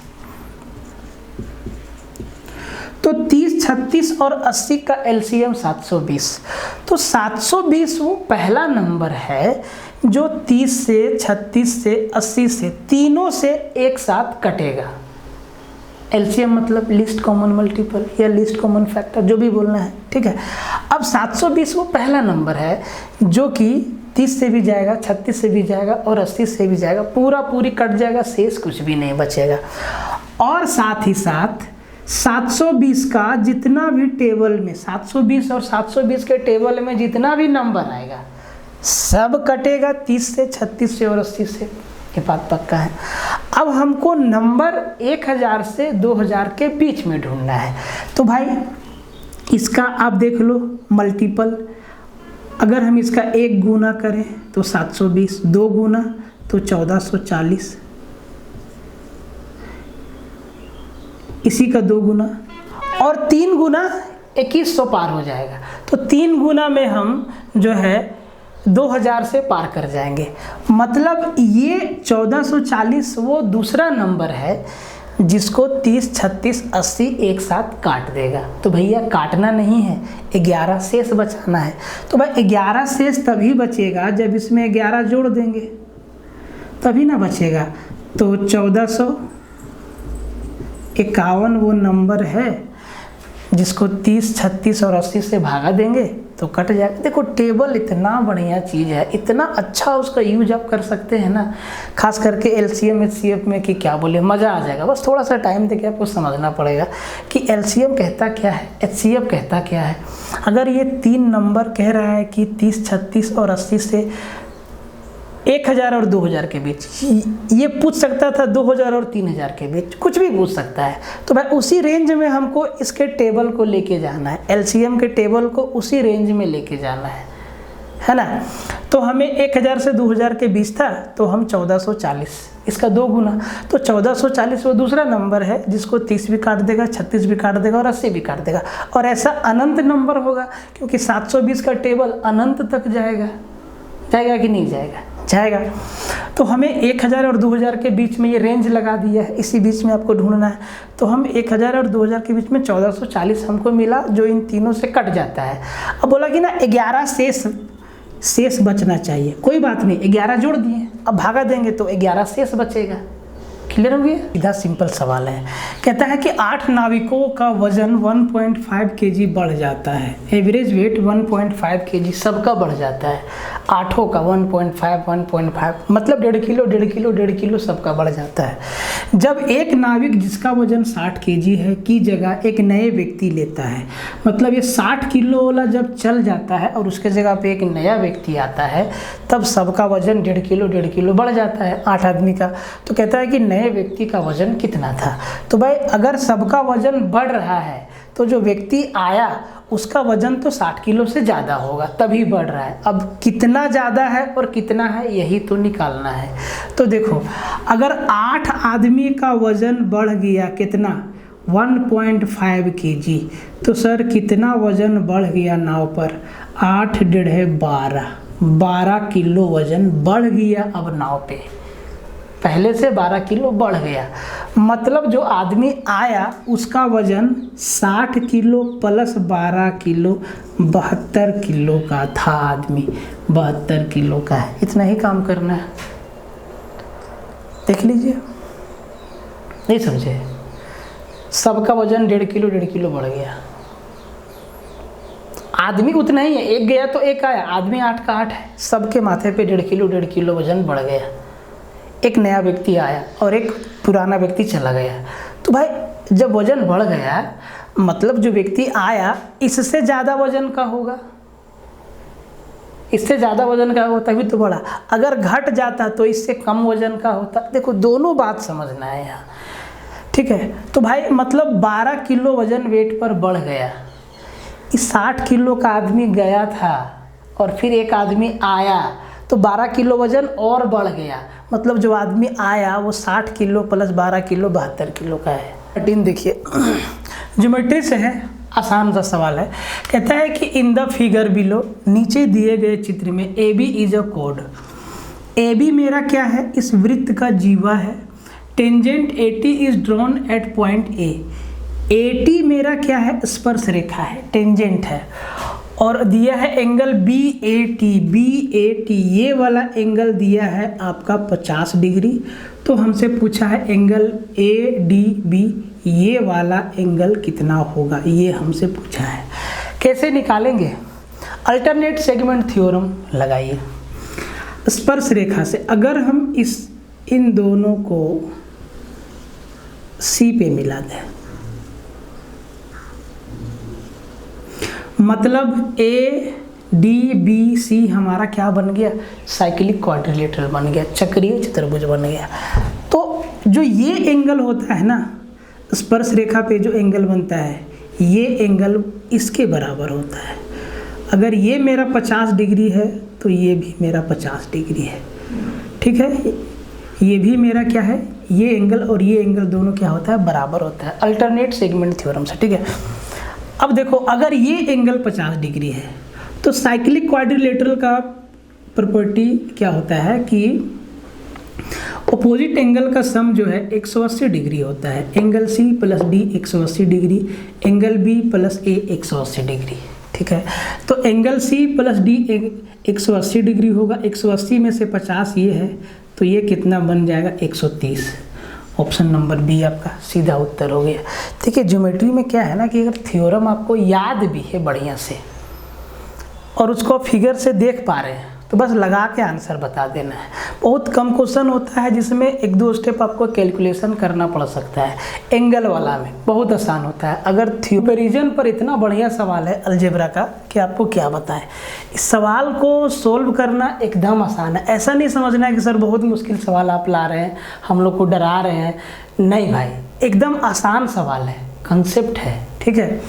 तो 30, 36 और 80 का एलसीएम 720। तो 720 वो पहला नंबर है जो 30 से, 36 से, 80 से, तीनों से एक साथ कटेगा। एलसीएम मतलब लीस्ट कॉमन मल्टीपल या लीस्ट कॉमन फैक्टर, जो भी बोलना है, ठीक है। अब 720 वो पहला नंबर है जो कि 30 से भी जाएगा, 36 से भी जाएगा और 80 से भी जाएगा, पूरी कट जाएगा, शेष कुछ भी नहीं बचेगा। और साथ ही साथ 720 का जितना भी टेबल में 720 और 720 के टेबल में जितना भी नंबर आएगा सब कटेगा 30 से, 36 से और 80 से, ये बात पक्का है। अब हमको नंबर 1000 से 2000 के बीच में ढूंढना है। तो भाई इसका आप देख लो मल्टीपल, अगर हम इसका 1 गुना करें तो 720, 2 गुना तो 1440, इसी का 2 गुना और 3 गुना 2100 पार हो जाएगा। तो 3 गुना में हम जो है 2000 से पार कर जाएंगे। मतलब ये 1440 वो दूसरा नंबर है जिसको 30, 36, 80 एक साथ काट देगा। तो भैया काटना नहीं है, 11 शेष बचाना है। तो भाई 11 शेष तभी बचेगा जब इसमें 11 जोड़ देंगे, तभी ना बचेगा। तो 1451 वो नंबर है जिसको 30, 36 और 80 से भागा देंगे तो कट जाएगा। देखो टेबल इतना बढ़िया चीज़ है, इतना अच्छा उसका यूज आप कर सकते हैं ना, खास करके एलसीएम एचसीएफ में कि क्या बोले, मज़ा आ जाएगा। बस थोड़ा सा टाइम देके आपको समझना पड़ेगा कि एलसीएम कहता क्या है, एचसीएफ कहता क्या है। अगर ये 3 नंबर कह रहा है कि 30, 36 और 80 से 1000 और 2000 के बीच, ये पूछ सकता था 2000 और 3000 के बीच, कुछ भी पूछ सकता है। तो भाई उसी रेंज में हमको इसके टेबल को लेके जाना है, एलसीएम के टेबल को उसी रेंज में लेके जाना है ना। तो हमें 1000 से 2000 के बीच था तो हम 1440, इसका 2 गुना, तो 1440 वो दूसरा नंबर है जिसको 30 भी काट देगा, 36 भी काट देगा और 80 भी काट देगा। और ऐसा अनंत नंबर होगा क्योंकि 720 का टेबल अनंत तक जाएगा। जाएगा कि नहीं जाएगा? जाएगा। तो हमें 1000 और 2000 के बीच में ये रेंज लगा दिया है, इसी बीच में आपको ढूंढना है। तो हम 1000 और 2000 के बीच में 1440 हमको मिला जो इन तीनों से कट जाता है। अब बोला कि ना 11 शेष बचना चाहिए, कोई बात नहीं, 11 जोड़ दिए, अब भागा देंगे तो 11 शेष बचेगा। क्लियर हो गया? सीधा सिंपल सवाल है। कहता है कि 8 नाविकों का वजन 1.5 kg बढ़ जाता है, एवरेज वेट 1.5 kg सबका बढ़ जाता है। 8 का 1.5 मतलब 1.5 किलो सबका बढ़ जाता है। जब एक नाविक जिसका वजन 60 kg है की जगह एक नए व्यक्ति लेता है, मतलब ये 60 किलो वाला जब चल जाता है और उसके जगह पे एक नया व्यक्ति आता है तब सबका वजन 1.5 किलो बढ़ जाता है 8 आदमी का। तो कहता है कि नए व्यक्ति का वजन कितना था। तो भाई अगर सबका वजन बढ़ रहा है तो जो व्यक्ति आया उसका वजन तो 60 किलो से ज़्यादा होगा, तभी बढ़ रहा है। अब कितना ज़्यादा है और कितना है यही तो निकालना है। तो देखो अगर 8 आदमी का वजन बढ़ गया कितना, 1.5 kg, तो सर कितना वजन बढ़ गया नाव पर? 8 डेढ़ 12 किलो वजन बढ़ गया अब नाव पे, पहले से 12 किलो बढ़ गया। मतलब जो आदमी आया उसका वजन 60 किलो प्लस 12 किलो 72 किलो का था। आदमी 72 किलो का है। इतना ही काम करना है, देख लीजिए। नहीं समझे? सबका वजन 1.5 किलो बढ़ गया। आदमी उतना ही है, एक गया तो एक आया, आदमी 8 का 8 है, सबके माथे पे 1.5 किलो वजन बढ़ गया। एक नया व्यक्ति आया और एक पुराना व्यक्ति चला गया। तो भाई जब वजन बढ़ गया मतलब जो व्यक्ति आया इससे ज़्यादा वजन का होगा, इससे ज़्यादा वजन का होता तभी तो बढ़ा। अगर घट जाता तो इससे कम वजन का होता। देखो दोनों बात समझना है यहाँ, ठीक है। तो भाई मतलब 12 किलो वजन वेट पर बढ़ गया। इस 60 किलो का आदमी गया था और फिर एक आदमी आया तो 12 किलो वजन और बढ़ गया। मतलब जो आदमी आया वो 60 किलो प्लस 12 किलो 72 किलो का है। 13 देखिए, ज्योमेट्री से है, आसान सा सवाल है। कहता है कि इन द फिगर बिलो, नीचे दिए गए चित्र में ए बी इज अ कोड। ए बी मेरा क्या है? इस वृत्त का जीवा है। Tangent AT is drawn at point A. AT मेरा क्या है? स्पर्श रेखा है, टेंजेंट है। और दिया है एंगल BAT। ये वाला एंगल दिया है आपका 50 डिग्री। तो हमसे पूछा है एंगल ADB, ये वाला एंगल कितना होगा, ये हमसे पूछा है। कैसे निकालेंगे? अल्टरनेट सेगमेंट थ्योरम लगाइए। स्पर्श रेखा से अगर हम इन दोनों को C पे मिला दें, मतलब ADBC हमारा क्या बन गया? साइक्लिक क्वाड्रिलेटरल बन गया, चक्रीय चतुर्भुज बन गया। तो जो ये एंगल होता है ना, स्पर्श रेखा पे जो एंगल बनता है, ये एंगल इसके बराबर होता है। अगर ये मेरा 50 डिग्री है तो ये भी मेरा 50 डिग्री है, ठीक है। ये भी मेरा क्या है? ये एंगल और ये एंगल दोनों क्या होता है? बराबर होता है, अल्टरनेट सेगमेंट थ्योरम से, ठीक है। अब देखो अगर ये एंगल 50 डिग्री है तो साइक्लिक क्वाड्रिलेटरल का प्रॉपर्टी क्या होता है कि अपोजिट एंगल का सम जो है 180 डिग्री होता है। Angle C plus D 180 degree, angle B plus A 180 degree, ठीक है। तो angle C plus D 180 degree होगा। 180 में से 50 ये है तो ये कितना बन जाएगा? 130। ऑप्शन नंबर बी आपका सीधा उत्तर हो गया। देखिए ज्योमेट्री में क्या है ना कि अगर थ्योरम आपको याद भी है बढ़िया से और उसको फिगर से देख पा रहे हैं तो बस लगा के आंसर बता देना है। बहुत कम क्वेश्चन होता है जिसमें 1-2 स्टेप आपको कैलकुलेशन करना पड़ सकता है। एंगल वाला में बहुत आसान होता है। अगर कंपैरिजन पर इतना बढ़िया सवाल है अलजेब्रा का कि आपको क्या बताएं। इस सवाल को सोल्व करना एकदम आसान है। ऐसा नहीं समझना है कि सर बहुत मुश्किल सवाल आप ला रहे हैं, हम लोग को डरा रहे हैं। नहीं भाई, एकदम आसान सवाल है, कंसेप्ट है, ठीक है।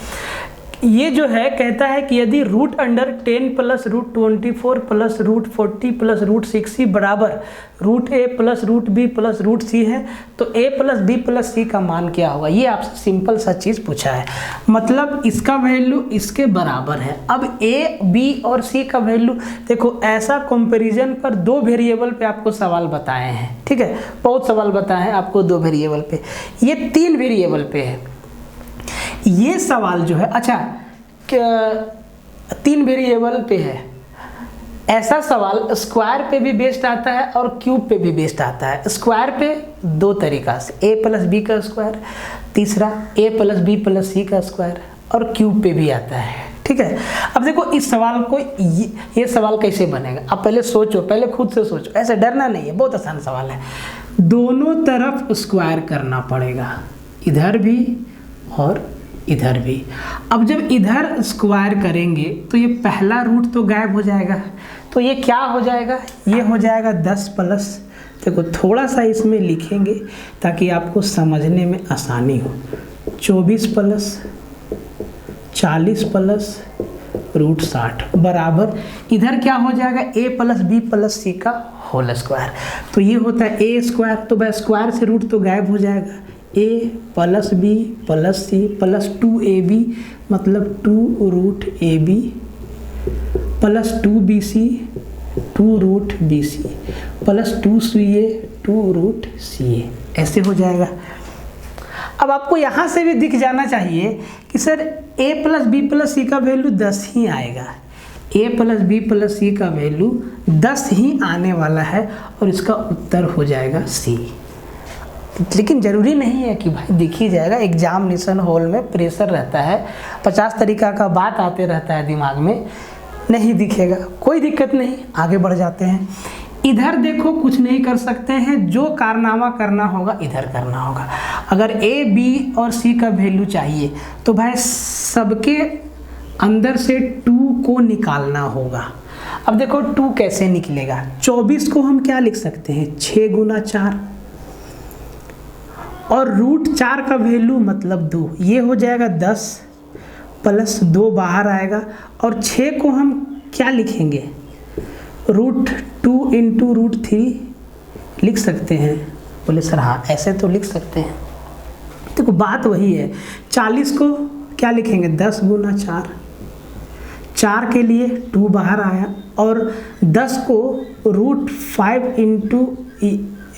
ये जो है कहता है कि यदि root under 10 plus root 24 plus root 40 plus root 60 बराबर root A plus root B plus root C है तो A plus B plus C का मान क्या होगा। ये आपसे सिंपल सा चीज़ पूछा है, मतलब इसका वैल्यू इसके बराबर है। अब A, B और C का वैल्यू देखो, ऐसा कंपैरिजन पर 2 वेरिएबल पे आपको सवाल बताए हैं, ठीक है। बहुत सवाल बताए हैं आपको 2 वेरिएबल पे, ये 3 वेरिएबल पे है। ये सवाल जो है, अच्छा 3 वेरिएबल पे है। ऐसा सवाल स्क्वायर पे भी बेस्ड आता है और क्यूब पे भी बेस्ड आता है। स्क्वायर पे 2 तरीका से, A प्लस B का स्क्वायर, तीसरा A plus B plus C का स्क्वायर, और क्यूब पे भी आता है, ठीक है। अब देखो इस सवाल को, ये सवाल कैसे बनेगा आप पहले सोचो, पहले खुद से सोचो, ऐसे डरना नहीं है, बहुत आसान सवाल है। दोनों तरफ स्क्वायर करना पड़ेगा, इधर भी और इधर भी। अब जब इधर स्क्वायर करेंगे तो ये पहला रूट तो गायब हो जाएगा, तो ये क्या हो जाएगा? ये हो जाएगा 10 प्लस, देखो थोड़ा सा इसमें लिखेंगे ताकि आपको समझने में आसानी हो, 24 प्लस 40 प्लस रूट 60 बराबर इधर क्या हो जाएगा? A plus B plus C का होल स्क्वायर। तो ये होता है A स्क्वायर, तो भाई स्क्वायर से रूट तो गायब हो जाएगा। A plus B plus C plus 2AB मतलब 2 root AB plus 2BC 2 root BC plus 2CA 2 root CA, ऐसे हो जाएगा। अब आपको यहाँ से भी दिख जाना चाहिए कि sir a plus B plus C का वैल्यू 10 ही आएगा। a plus B plus C का वैल्यू 10 ही आने वाला है और इसका उत्तर हो जाएगा सी। लेकिन ज़रूरी नहीं है कि भाई दिख ही जाएगा। एग्जामिनेशन हॉल में प्रेशर रहता है, 50 तरीका का बात आते रहता है दिमाग में, नहीं दिखेगा, कोई दिक्कत नहीं, आगे बढ़ जाते हैं। इधर देखो कुछ नहीं कर सकते हैं, जो कारनामा करना होगा इधर करना होगा। अगर ए बी और सी का वैल्यू चाहिए तो भाई सबके अंदर से 2 को निकालना होगा। अब देखो 2 कैसे निकलेगा, 24 को हम क्या लिख सकते हैं, 6 गुना 4 और रूट 4 का वैल्यू मतलब 2, ये हो जाएगा 10 प्लस 2 बाहर आएगा और 6 को हम क्या लिखेंगे, रूट 2 इंटू रूट 3 लिख सकते हैं। बोले सर हाँ ऐसे तो लिख सकते हैं। देखो बात वही है, 40 को क्या लिखेंगे, 10 गुना 4, 4 के लिए 2 बाहर आया और 10 को root 5 into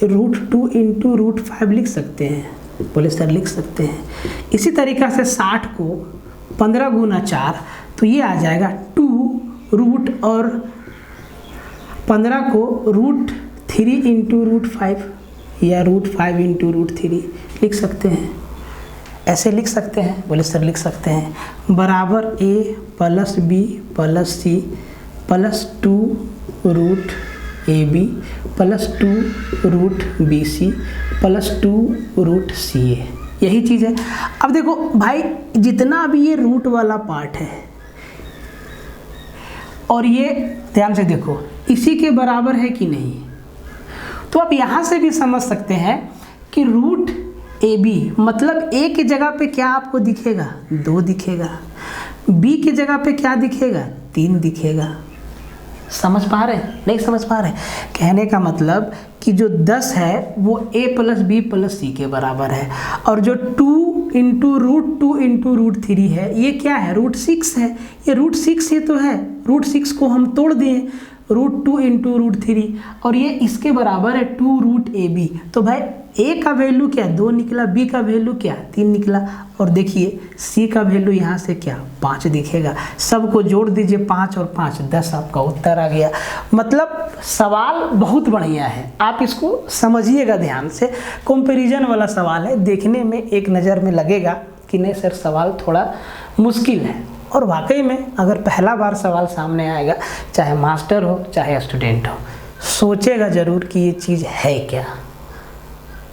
root 2 into root 5 लिख सकते हैं। बोले सर लिख सकते हैं। इसी तरीक़ा से 60 को 15 गुना 4 तो ये आ जाएगा 2 रूट और 15 को रूट 3 इंटू रूट 5 या रूट 5 इंटू रूट 3 लिख सकते हैं। ऐसे लिख सकते हैं। बोले सर लिख सकते हैं, बराबर a plus B plus C plus 2 root A B plus 2 root B C plus 2 root C A, यही चीज़ है। अब देखो भाई जितना भी ये रूट वाला पार्ट है और ये ध्यान से देखो इसी के बराबर है कि नहीं, तो आप यहाँ से भी समझ सकते हैं कि रूट ए बी मतलब ए की जगह पे क्या आपको दिखेगा, 2 दिखेगा, बी की जगह पे क्या दिखेगा, 3 दिखेगा। समझ पा रहे हैं, नहीं समझ पा रहे? कहने का मतलब कि जो 10 है वो a प्लस बी प्लस सी के बराबर है और जो 2 इंटू रूट 3 है ये क्या है, रूट 6 है। ये रूट 6 ये तो है, रूट 6 को हम तोड़ दिए, रूट 2 इंटू रूट 3 और ये इसके बराबर है 2 रूट ए बी। तो भाई a का वैल्यू क्या 2 निकला, b का वैल्यू क्या 3 निकला और देखिए c का वैल्यू यहाँ से क्या 5 दिखेगा। सबको जोड़ दीजिए 5 और 5 10, आपका उत्तर आ गया। मतलब सवाल बहुत बढ़िया है, आप इसको समझिएगा ध्यान से। कंपैरिजन वाला सवाल है, देखने में एक नज़र में लगेगा कि नहीं सर सवाल थोड़ा मुश्किल है, और वाकई में अगर पहला बार सवाल सामने आएगा, चाहे मास्टर हो चाहे स्टूडेंट हो, सोचेगा ज़रूर कि ये चीज़ है क्या।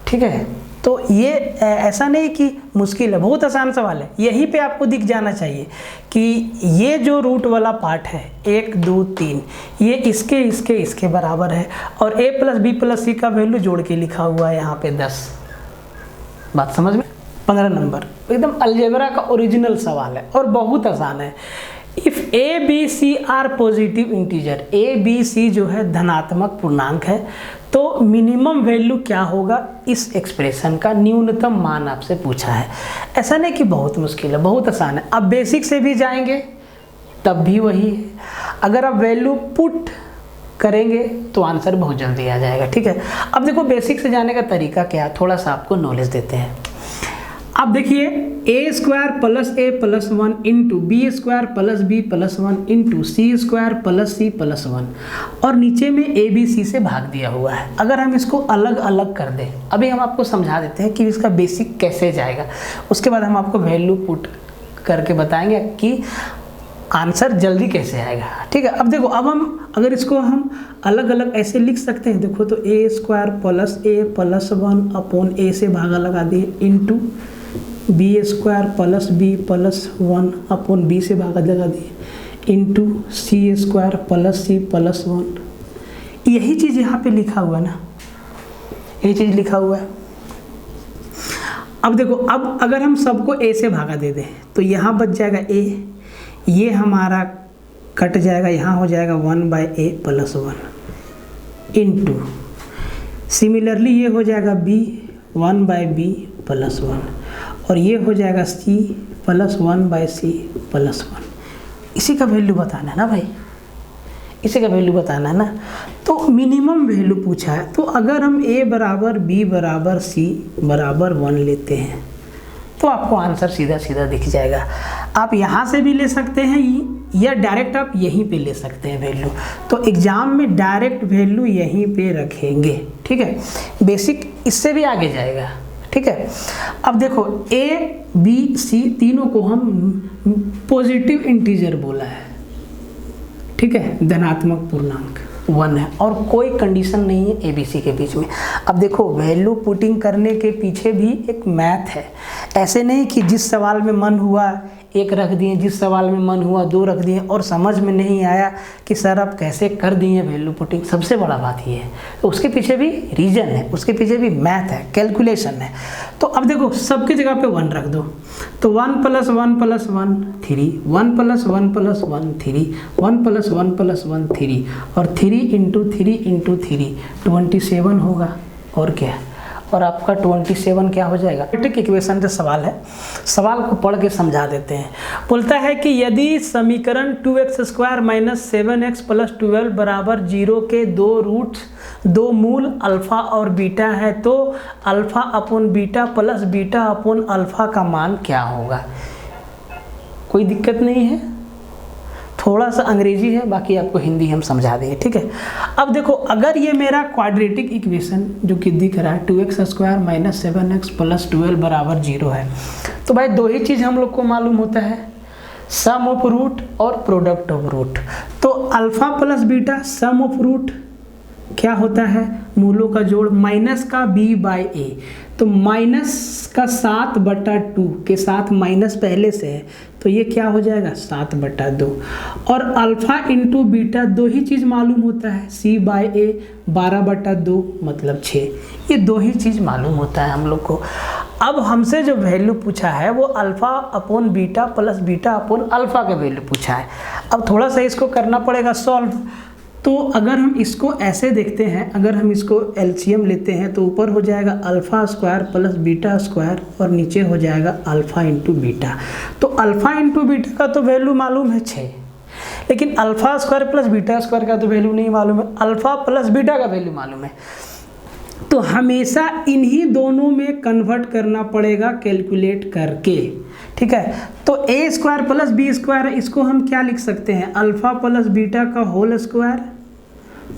ठीक है, तो ये ऐसा नहीं कि मुश्किल है, बहुत आसान सवाल है। यहीं पे आपको दिख जाना चाहिए कि ये जो रूट वाला पार्ट है 1 2 3 ये इसके बराबर है और a plus B plus C का वैल्यू जोड़ के लिखा हुआ है यहाँ पे 10। बात समझ में? 15 नंबर एकदम अलजेब्रा का ओरिजिनल सवाल है और बहुत आसान है। If A B C are positive integer, A B C जो है धनात्मक पूर्णांक है, तो मिनिमम वैल्यू क्या होगा इस एक्सप्रेशन का, न्यूनतम मान आपसे पूछा है। ऐसा नहीं कि बहुत मुश्किल है, बहुत आसान है। अब बेसिक से भी जाएंगे तब भी वही है, अगर आप वैल्यू पुट करेंगे तो आंसर बहुत जल्दी आ जाएगा। ठीक है, अब देखो बेसिक से जाने का तरीका क्या है, थोड़ा सा आपको नॉलेज देते हैं। अब देखिए a square plus a plus 1 into B square plus B plus 1 into C square plus C plus 1 और नीचे में a b c से भाग दिया हुआ है। अगर हम इसको अलग अलग कर दें, अभी हम आपको समझा देते हैं कि इसका बेसिक कैसे जाएगा, उसके बाद हम आपको वैल्यू पुट करके बताएंगे कि आंसर जल्दी कैसे आएगा। ठीक है, अब देखो अब हम अगर इसको हम अलग अलग ऐसे लिख सकते हैं, देखो तो a square plus a plus 1 upon a से भागा लगा दिए into B square plus B plus 1 upon B से भागा लगा दिए into C square plus C plus 1। यही चीज़ यहाँ पे लिखा हुआ है ना, यही चीज़ लिखा हुआ है। अब देखो अब अगर हम सबको a से भागा दे दें तो यहाँ बच जाएगा a, ये हमारा कट जाएगा, यहाँ हो जाएगा 1/a प्लस 1 इंटू सिमिलरली ये हो जाएगा b 1/b प्लस 1 और ये हो जाएगा c प्लस 1/c प्लस 1। इसी का वैल्यू बताना है ना भाई, इसी का वैल्यू बताना है ना। तो मिनिमम वैल्यू पूछा है, तो अगर हम a बराबर b बराबर c बराबर 1 लेते हैं तो आपको आंसर सीधा सीधा दिख जाएगा। आप यहाँ से भी ले सकते हैं या डायरेक्ट आप यहीं पे ले सकते हैं वैल्यू। तो एग्जाम में डायरेक्ट वैल्यू यहीं पे रखेंगे, ठीक है। बेसिक इससे भी आगे जाएगा, ठीक है। अब देखो ए बी सी तीनों को हम पॉजिटिव इंटीजर बोला है, ठीक है, धनात्मक पूर्णांक 1 है और कोई कंडीशन नहीं है ए बी सी के बीच में। अब देखो वैल्यू पुटिंग करने के पीछे भी एक मैथ है। ऐसे नहीं कि जिस सवाल में मन हुआ 1 रख दिए, जिस सवाल में मन हुआ 2 रख दिए और समझ में नहीं आया कि सर आप कैसे कर दिए वैल्यू पुटिंग। सबसे बड़ा बात ये है, तो उसके पीछे भी रीजन है, उसके पीछे भी मैथ है, कैलकुलेशन है। तो अब देखो सबकी जगह पे 1 रख दो, तो 1 + 1 + 1 3, 1 + 1 + 1 3, 1 + 1 + 1 3 और 3 × 3 × 3 27 होगा। और क्या, और आपका 27 क्या हो जाएगा। क्वाड्रेटिक इक्वेशन से सवाल है, सवाल को पढ़ के समझा देते हैं। बोलता है कि यदि समीकरण 2x² - 7x + 12 = 0 के 2 रूट्स 2 मूल अल्फा और बीटा है तो α/β + β/α का मान क्या होगा। कोई दिक्कत नहीं है, थोड़ा सा अंग्रेजी है, बाकी आपको हिंदी हम समझा देंगे, ठीक है। अब देखो अगर ये मेरा क्वाड्रेटिक इक्वेशन जो कि दिख रहा है 2x² - 7x + 12 = 0 है, तो भाई 2 ही चीज़ हम लोग को मालूम होता है, सम ऑफ रूट और प्रोडक्ट ऑफ रूट। तो alpha + beta sum of root क्या होता है, मूलों का जोड़ माइनस का b/a, तो माइनस का 7/2 के साथ माइनस पहले से है तो ये क्या हो जाएगा 7/2। और अल्फा × बीटा 2 ही चीज़ मालूम होता है, c/a 12/2 मतलब 6। ये 2 ही चीज़ मालूम होता है हम लोग को। अब हमसे जो वैल्यू पूछा है वो α/β + β/α का वैल्यू पूछा है। अब थोड़ा सा इसको करना पड़ेगा सॉल्व। तो अगर हम इसको ऐसे देखते हैं, अगर हम इसको एलसीएम लेते हैं तो ऊपर हो जाएगा α² + β² और नीचे हो जाएगा α × बीटा। तो α × बीटा का तो वैल्यू मालूम है 6, लेकिन α² + β² का तो वैल्यू नहीं मालूम है, α + बीटा का वैल्यू मालूम है। तो हमेशा इन्हीं दोनों में कन्वर्ट करना पड़ेगा कैलकुलेट करके, ठीक है। तो a² + b² इसको हम क्या लिख सकते हैं, अल्फा + बीटा का होल स्क्वायर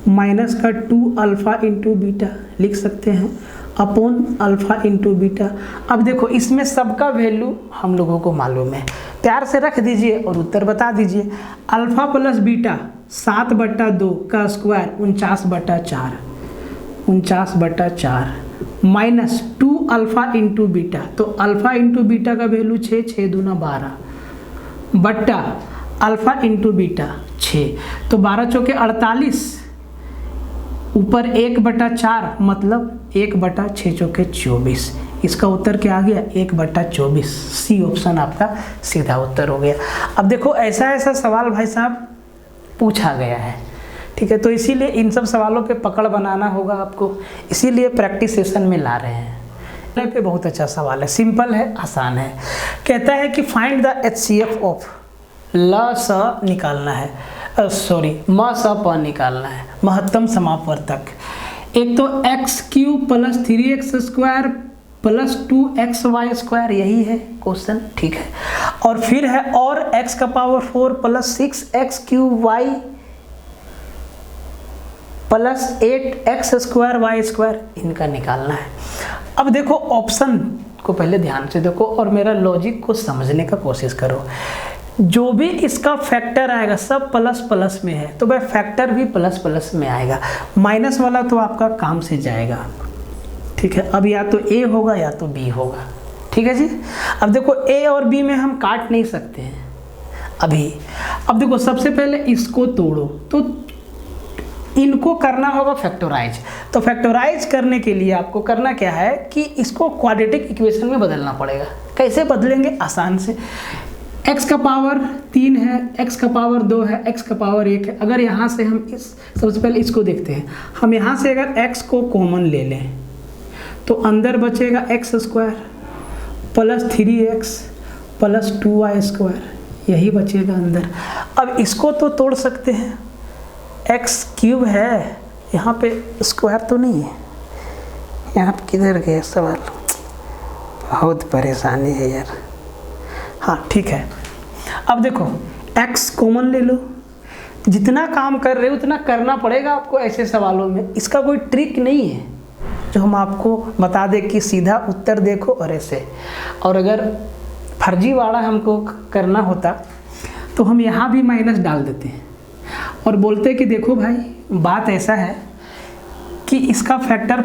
माइनस का 2α × बीटा लिख सकते हैं अपॉन α × बीटा। अब देखो इसमें सबका वैल्यू हम लोगों को मालूम है, प्यार से रख दीजिए और उत्तर बता दीजिए। अल्फा + बीटा 7/2 का स्क्वायर 49/4 माइनस 2α × बीटा, तो अल्फा × बीटा का वैल्यू 6, 6 दूना 12 बट्टा अल्फा × बीटा 6, तो 12 चौके 48 ऊपर 1/4 मतलब 1/6 चौके 24। इसका उत्तर क्या आ गया 1/24। सी ऑप्शन आपका सीधा उत्तर हो गया। अब देखो ऐसा सवाल भाई साहब पूछा गया है, ठीक है, तो इसीलिए इन सब सवालों पे पकड़ बनाना होगा आपको, इसीलिए प्रैक्टिस सेशन में ला रहे हैं। पे बहुत अच्छा सवाल है, सिंपल है, आसान है। कहता है कि फाइंड द HCF ऑफ ल निकालना है, म निकालना है, महत्तम समापवर्तक। एक तो x³ + 3x² + 2xy², यही है क्वेश्चन, ठीक है। और फिर है और x⁴ + 6x³ + 8x²y², इनका निकालना है। अब देखो ऑप्शन को पहले ध्यान से देखो और मेरा लॉजिक को समझने का कोशिश करो। जो भी इसका फैक्टर आएगा सब प्लस में है, तो भाई फैक्टर भी प्लस में आएगा, माइनस वाला तो आपका काम से जाएगा, ठीक है। अब या तो ए होगा या तो बी होगा, ठीक है जी। अब देखो ए और बी में हम काट नहीं सकते हैं अभी। अब देखो सबसे पहले इसको तोड़ो, तो इनको करना होगा फैक्टराइज। तो फैक्टराइज करने के लिए आपको करना क्या है कि इसको क्वाड्रेटिक इक्वेशन में बदलना पड़ेगा। कैसे बदलेंगे, आसान से। x का पावर 3 है, x का पावर 2 है, x का पावर 1 है। अगर यहाँ से हम सबसे पहले इसको देखते हैं, हम यहाँ से अगर x को कॉमन ले लें तो अंदर बचेगा x² + 3x + 2y², यही बचेगा अंदर। अब इसको तो तोड़ सकते हैं, x³ है, यहाँ पे स्क्वायर तो नहीं है, यहाँ पे किधर गया सवाल, बहुत परेशानी है यार। हाँ ठीक है, अब देखो x कॉमन ले लो, जितना काम कर रहे हो उतना करना पड़ेगा आपको ऐसे सवालों में। इसका कोई ट्रिक नहीं है जो हम आपको बता दें कि सीधा उत्तर देखो और ऐसे। और अगर फर्जीवाड़ा हमको करना होता तो हम यहाँ भी माइनस डाल देते हैं और बोलते कि देखो भाई बात ऐसा है कि इसका फैक्टर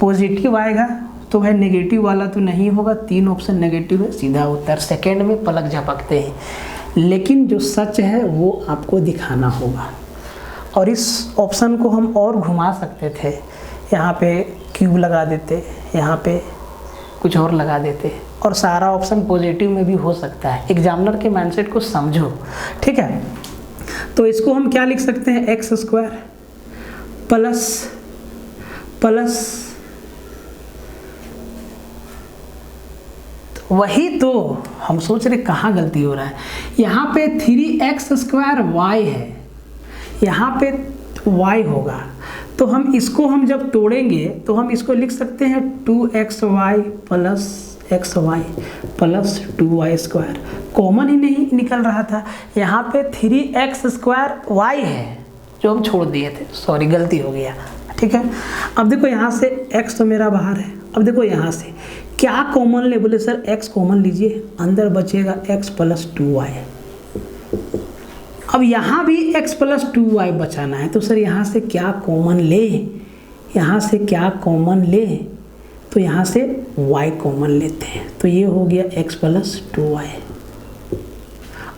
पॉजिटिव आएगा तो भाई नेगेटिव वाला तो नहीं होगा, 3 ऑप्शन नेगेटिव है, सीधा उत्तर। सेकंड में पलक झपकते हैं, लेकिन जो सच है वो आपको दिखाना होगा। और इस ऑप्शन को हम और घुमा सकते थे, यहाँ पे क्यूब लगा देते, यहाँ पे कुछ और लगा देते, और सारा ऑप्शन पॉजिटिव में भी हो सकता है। एग्जामिनर के माइंडसेट को समझो, ठीक है। तो इसको हम क्या लिख सकते हैं, एक्स स्क्वायर प्लस वही तो हम सोच रहे कहाँ गलती हो रहा है। यहाँ पे 3x² y है, यहाँ पे y होगा, तो हम इसको जब तोड़ेंगे तो हम इसको लिख सकते हैं 2xy plus xy plus 2y²। Common ही नहीं निकल रहा था, यहाँ पे 3x² y है जो हम छोड़ दिए थे, सॉरी गलती हो गया, ठीक है। अब देखो यहाँ से x तो मेरा बाहर है, अब देखो यहाँ से क्या कॉमन ले, बोले सर x कॉमन लीजिए, अंदर बचेगा x प्लस 2y। अब यहाँ भी x प्लस 2y बचाना है, तो सर यहाँ से क्या कॉमन ले, यहाँ से क्या कॉमन ले, तो यहाँ से y कॉमन लेते हैं, तो ये हो गया x प्लस 2y।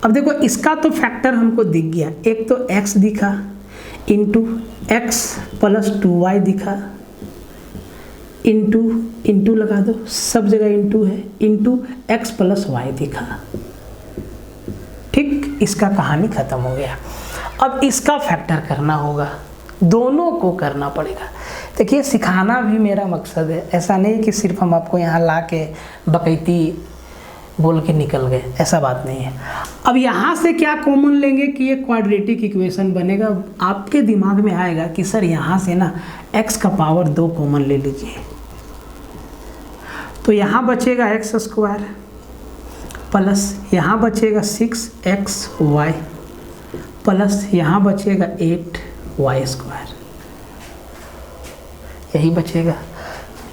अब देखो इसका तो फैक्टर हमको दिख गया, एक तो x दिखा इंटू x प्लस 2y दिखा, इंटू लगा दो, सब जगह इंटू है, इंटू x प्लस y दिखा, ठीक। इसका कहानी खत्म हो गया। अब इसका फैक्टर करना होगा, दोनों को करना पड़ेगा। देखिए सिखाना भी मेरा मकसद है, ऐसा नहीं कि सिर्फ हम आपको यहाँ ला के बकैती बोल के निकल गए, ऐसा बात नहीं है। अब यहाँ से क्या कॉमन लेंगे कि ये क्वाड्रेटिक इक्वेशन बनेगा। आपके दिमाग में आएगा कि सर यहाँ से ना x का पावर 2 कॉमन ले लीजिए, तो यहाँ बचेगा x² प्लस यहाँ बचेगा 6xy प्लस यहाँ बचेगा 8y², यही बचेगा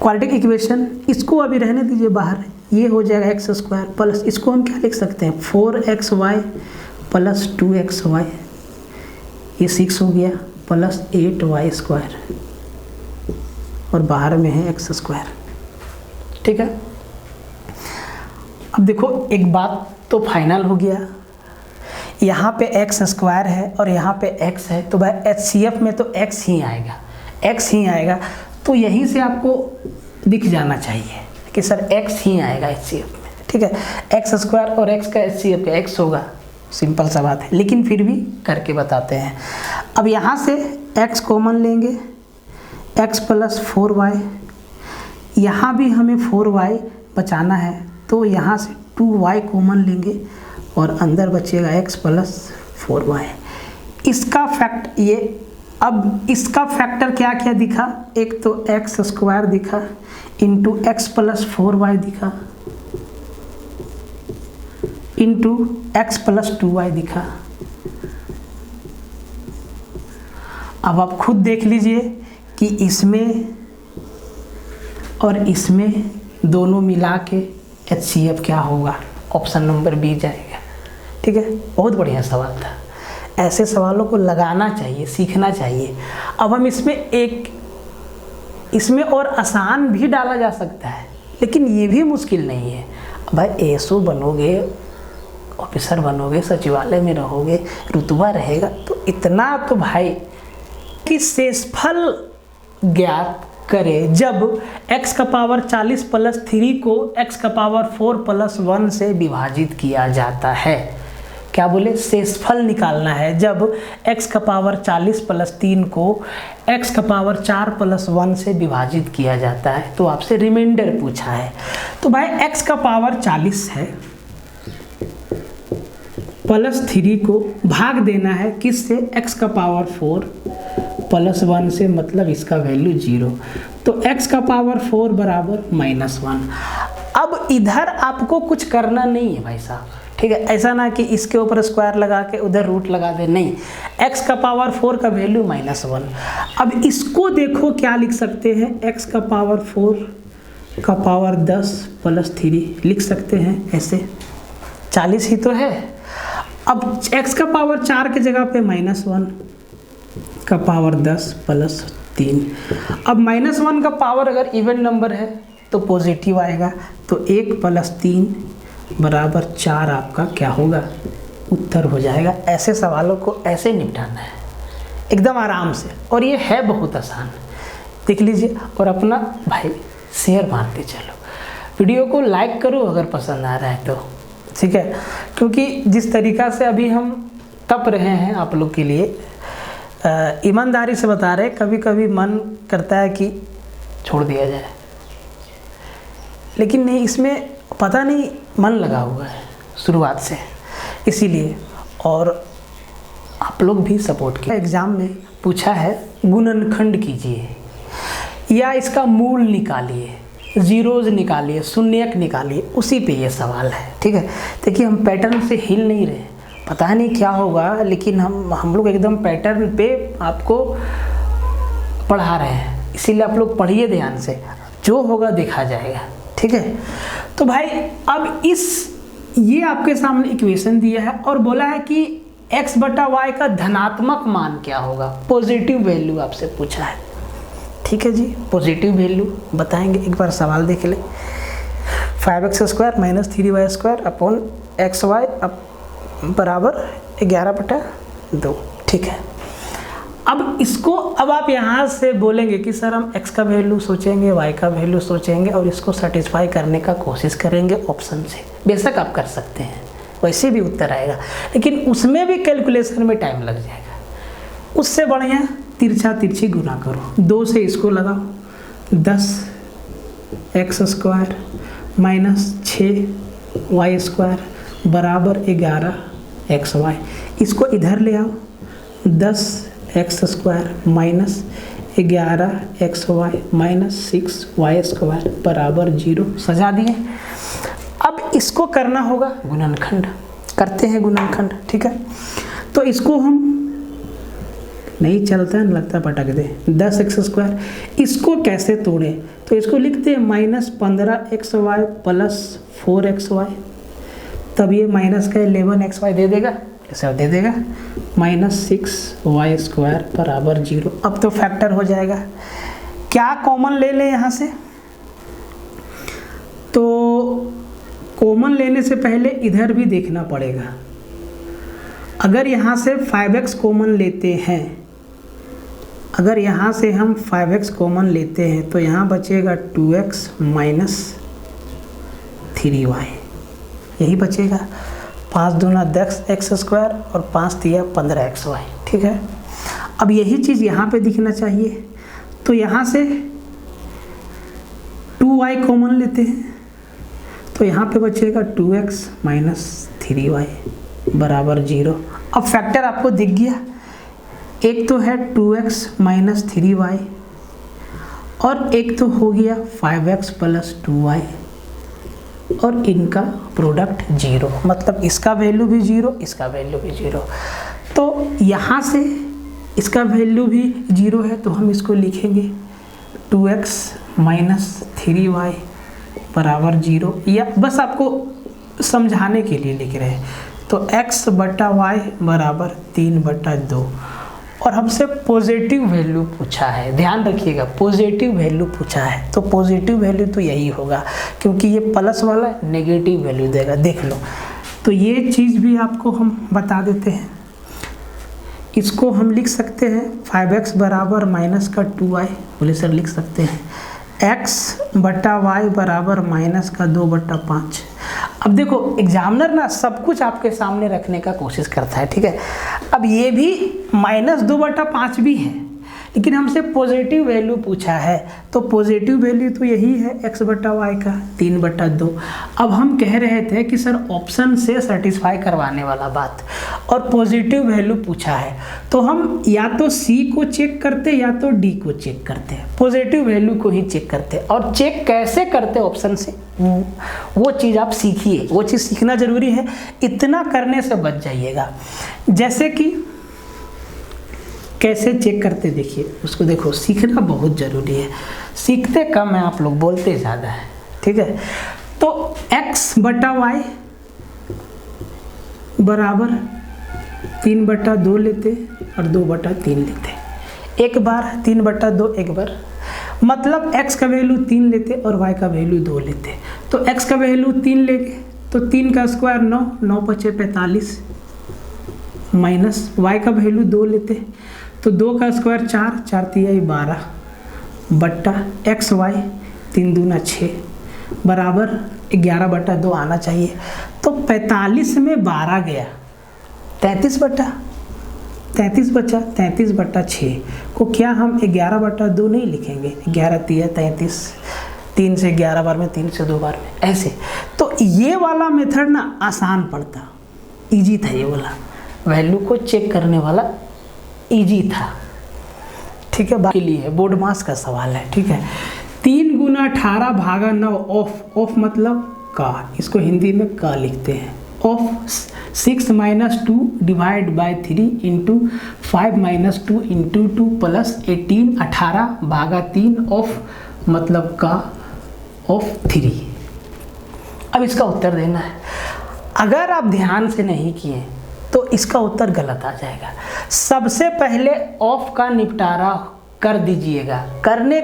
क्वाड्रेटिक इक्वेशन। इसको अभी रहने दीजिए बाहर, ये हो जाएगा x² प्लस इसको हम क्या लिख सकते हैं 4xy प्लस 2xy, ये 6 हो गया, प्लस 8y², और बाहर में है x², ठीक है। अब देखो एक बात तो फाइनल हो गया, यहाँ पे x² है और यहाँ पे x है, तो भाई HCF में तो x ही आएगा, x ही आएगा, तो यहीं से आपको दिख जाना चाहिए कि सर x ही आएगा HCF में, ठीक है। x² और x का HCF का x होगा, सिंपल सा बात है, लेकिन फिर भी करके बताते हैं। अब यहाँ से x कॉमन लेंगे, x प्लस 4y, यहाँ भी हमें 4y बचाना है, तो यहाँ से 2y कॉमन लेंगे और अंदर बचेगा x प्लस 4y। इसका फैक्ट ये, अब इसका फैक्टर क्या क्या दिखा, एक तो x² दिखा इंटू x प्लस 4y दिखा इंटू x प्लस 2y दिखा। अब आप खुद देख लीजिए कि इसमें और इसमें दोनों मिला के HCF क्या होगा, ऑप्शन नंबर बी जाएगा, ठीक है। बहुत बढ़िया सवाल था, ऐसे सवालों को लगाना चाहिए, सीखना चाहिए। अब हम इसमें और आसान भी डाला जा सकता है, लेकिन ये भी मुश्किल नहीं है। भाई एसओ बनोगे, ऑफिसर बनोगे, सचिवालय में रहोगे, रुतबा रहेगा, तो इतना तो भाई कि शेषफल ज्ञात करें जब x का पावर 40 प्लस 3 को x का पावर 4 प्लस 1 से विभाजित किया जाता है। क्या बोले, शेषफल निकालना है जब x का पावर 40 प्लस 3 को x का पावर 4 प्लस 1 से विभाजित किया जाता है, तो आपसे रिमाइंडर पूछा है। तो भाई x का पावर 40 है, प्लस 3 को भाग देना है किससे, x का पावर 4 प्लस 1 से, मतलब इसका वैल्यू 0, तो x का पावर 4 बराबर -1। अब अब इधर आपको कुछ करना नहीं है भाई साहब, ठीक है। ऐसा ना कि इसके ऊपर स्क्वायर लगा के उधर रूट लगा दे, नहीं। x का पावर 4 का वैल्यू -1। अब इसको देखो क्या लिख सकते हैं, x का पावर 4 का पावर 10 + 3 लिख सकते हैं ऐसे, 40 ही तो है। अब x का पावर 4 की जगह पे -1 का पावर 10 + 3। अब -1 का पावर अगर इवन नंबर है तो पॉजिटिव आएगा, तो 1 + 3 = 4 आपका क्या होगा, उत्तर हो जाएगा। ऐसे सवालों को ऐसे निपटाना है एकदम आराम से, और ये है बहुत आसान, देख लीजिए। और अपना भाई शेयर मारते चलो, वीडियो को लाइक करो अगर पसंद आ रहा है तो, ठीक है। क्योंकि जिस तरीक़ा से अभी हम तप रहे हैं आप लोग के लिए, ईमानदारी से बता रहे, कभी कभी मन करता है कि छोड़ दिया जाए, लेकिन नहीं, इसमें पता नहीं मन लगा हुआ है शुरुआत से, इसीलिए। और आप लोग भी सपोर्ट किया। एग्ज़ाम में पूछा है गुणनखंड कीजिए या इसका मूल निकालिए, जीरोज निकालिए, शून्यक निकालिए, उसी पे ये सवाल है, ठीक है। देखिए हम पैटर्न से हिल नहीं रहे, पता नहीं क्या होगा, लेकिन हम लोग एकदम पैटर्न पे आपको पढ़ा रहे हैं, इसीलिए आप लोग पढ़िए ध्यान से, जो होगा देखा जाएगा, ठीक है। तो भाई अब ये आपके सामने इक्वेशन दिया है और बोला है कि x/y का धनात्मक मान क्या होगा, पॉजिटिव वैल्यू आपसे पूछा है, ठीक है जी। पॉजिटिव वैल्यू बताएंगे, एक बार सवाल देख ले। 5x² - 3y² अपॉन xy बराबर 11/2, ठीक है। अब इसको अब आप यहाँ से बोलेंगे कि सर हम x का वैल्यू सोचेंगे, y का वैल्यू सोचेंगे और इसको सेटिस्फाई करने का कोशिश करेंगे ऑप्शन से। बेशक आप कर सकते हैं, वैसे भी उत्तर आएगा, लेकिन उसमें भी कैलकुलेशन में टाइम लग जाएगा। उससे बढ़िया तिरछा तिरछी गुना करो, 2 से इसको लगाओ, 10x² - 6y² बराबर 11xy। इसको इधर ले आओ, 10x² - 11xy - 6y² बराबर 0, सजा दिए। अब इसको करना होगा गुणनखंड, करते हैं गुणनखंड, ठीक है। तो इसको हम नहीं चलता है, लगता पटक दे, 10x², इसको कैसे तोड़े, तो इसको लिखते हैं -15xy + 4xy, तब ये माइनस का 11xy दे देगा, ऐसा दे देगा, -6y² बराबर 0। अब तो फैक्टर हो जाएगा। क्या कॉमन ले लें यहाँ से, तो कॉमन लेने से पहले इधर भी देखना पड़ेगा। अगर यहाँ से 5x कॉमन लेते हैं, अगर यहाँ से हम 5x कॉमन लेते हैं तो यहाँ बचेगा 2x - 3y, यही बचेगा। 5 दूना 10x² और 5 तिया 15xy, ठीक है। अब यही चीज़ यहाँ पे दिखना चाहिए, तो यहाँ से 2y कॉमन लेते हैं, तो यहाँ पे बचेगा 2x - 3y बराबर 0। अब फैक्टर आपको दिख गया, एक तो है 2x - 3y और एक तो हो गया 5x + 2y, और इनका प्रोडक्ट 0, मतलब इसका वैल्यू भी 0, इसका वैल्यू भी 0। तो यहाँ से इसका वैल्यू भी 0 है, तो हम इसको लिखेंगे 2x - 3y बराबर 0, या बस आपको समझाने के लिए लिख रहे हैं। तो x/y बराबर 3/2, और हमसे पॉजिटिव वैल्यू पूछा है, ध्यान रखिएगा, पॉजिटिव वैल्यू पूछा है, तो पॉजिटिव वैल्यू तो यही होगा, क्योंकि ये प्लस वाला नेगेटिव वैल्यू देगा, देख लो। तो ये चीज़ भी आपको हम बता देते हैं। इसको हम लिख सकते हैं 5x बराबर -2y, बोले सर लिख सकते हैं, x/y बराबर -2/5। अब देखो एग्जामिनर ना सब कुछ आपके सामने रखने का कोशिश करता है, ठीक है। अब ये भी -2/5 भी है, लेकिन हमसे पॉजिटिव वैल्यू पूछा है, तो पॉजिटिव वैल्यू तो यही है x/y का 3/2। अब हम कह रहे थे कि सर ऑप्शन से सेटिस्फाई करवाने वाला बात, और पॉजिटिव वैल्यू पूछा है तो हम या तो C को चेक करते या तो D को चेक करते, पॉजिटिव वैल्यू को ही चेक करते। और चेक कैसे करते ऑप्शन से, वो चीज़ आप सीखिए, वो चीज़ सीखना ज़रूरी है, इतना करने से बच जाइएगा। जैसे कि कैसे चेक करते देखिए, उसको देखो, सीखना बहुत ज़रूरी है, सीखते कम है आप लोग, बोलते ज़्यादा है, ठीक है। तो x/y बराबर 3/2 लेते और 2/3 लेते। एक बार 3/2 एक बार, मतलब x का वैल्यू 3 लेते और y का वैल्यू 2 लेते। तो x का वैल्यू 3 लेंगे तो 3 का स्क्वायर 9, 9 × 5 = 45, माइनस y का वैल्यू 2 लेते तो 2 का स्क्वायर 4, 4 × 3 = 12 बट्टा xy 3 दूना 6 बराबर 11/2 आना चाहिए। तो 45 में 12 गया, 33 बचा, 33/6 को क्या हम 11/2 नहीं लिखेंगे, 11 × 3 = 33, 3 से 11 बार में, 3 से 2 बार में, ऐसे। तो ये वाला मेथड ना आसान पड़ता, इजी था, ये वाला वैल्यू को चेक करने वाला इजी था, ठीक है। बाकी लिए बोर्ड मास का सवाल है, ठीक है। 3 × 18/9 ऑफ मतलब का, इसको हिंदी में का लिखते हैं, ऑफ 6 - 2 / 3 × 5 - 2 × 2 + 18 18/3 ऑफ मतलब का ऑफ 3। अब इसका उत्तर देना है। अगर आप ध्यान से नहीं किए तो इसका उत्तर गलत आ जाएगा। सबसे पहले ऑफ का निपटारा कर दीजिएगा। कहने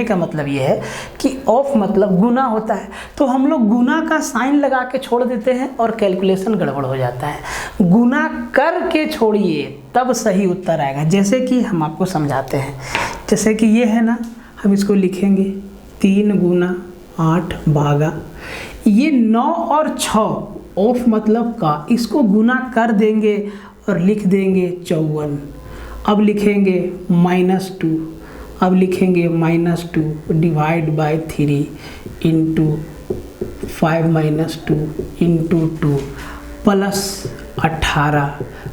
का मतलब ये है कि ऑफ मतलब गुना होता है, तो हम लोग गुना का साइन लगा के छोड़ देते हैं और कैलकुलेशन गड़बड़ हो जाता है। गुना करके छोड़िए तब सही उत्तर आएगा। जैसे कि हम आपको समझाते हैं, जैसे कि ये है ना, हम इसको लिखेंगे 3 × 8 भागा, ये 9 और 6 ऑफ मतलब का, इसको गुना कर देंगे और लिख देंगे 54। अब लिखेंगे -2, अब लिखेंगे -2 / 3 × 5 - 2 × 2 + 18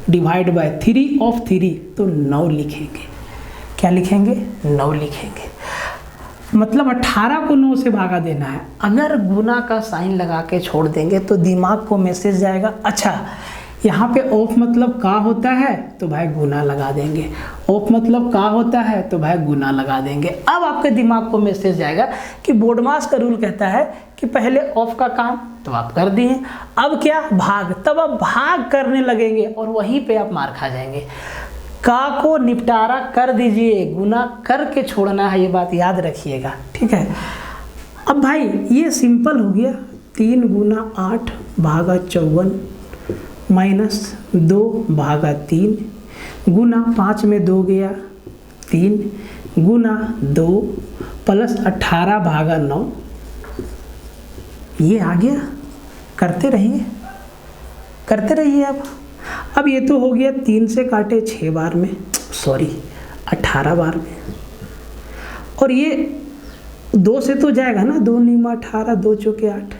/ 3 ऑफ 3, तो 9 लिखेंगे। क्या लिखेंगे? 9 लिखेंगे। मतलब 18 को 9 से भागा देना है। अगर गुना का साइन लगा के छोड़ देंगे तो दिमाग को मैसेज जाएगा, अच्छा यहाँ पे ऑफ मतलब का होता है तो भाई गुना लगा देंगे, ऑफ मतलब का होता है तो भाई गुना लगा देंगे। अब आपके दिमाग को मैसेज जाएगा कि बोर्ड मास का रूल कहता है कि पहले ऑफ का काम तो आप कर दिए, अब क्या भाग, तब आप भाग करने लगेंगे और वहीं पे आप मार खा जाएंगे। का को निपटारा कर दीजिए, गुना करके छोड़ना है, ये बात याद रखिएगा, ठीक है। अब भाई ये सिंपल हो गया, 3 × 8 भागा 54 -2/3 गुना 5 में 2 गया 3 गुना 2 + 18/9, ये आ गया। करते रहिए अब ये तो हो गया 3 से काटे 6 बार में, सॉरी 18 बार में, और ये 2 से तो जाएगा ना, 2 × 18 2 × 4 8,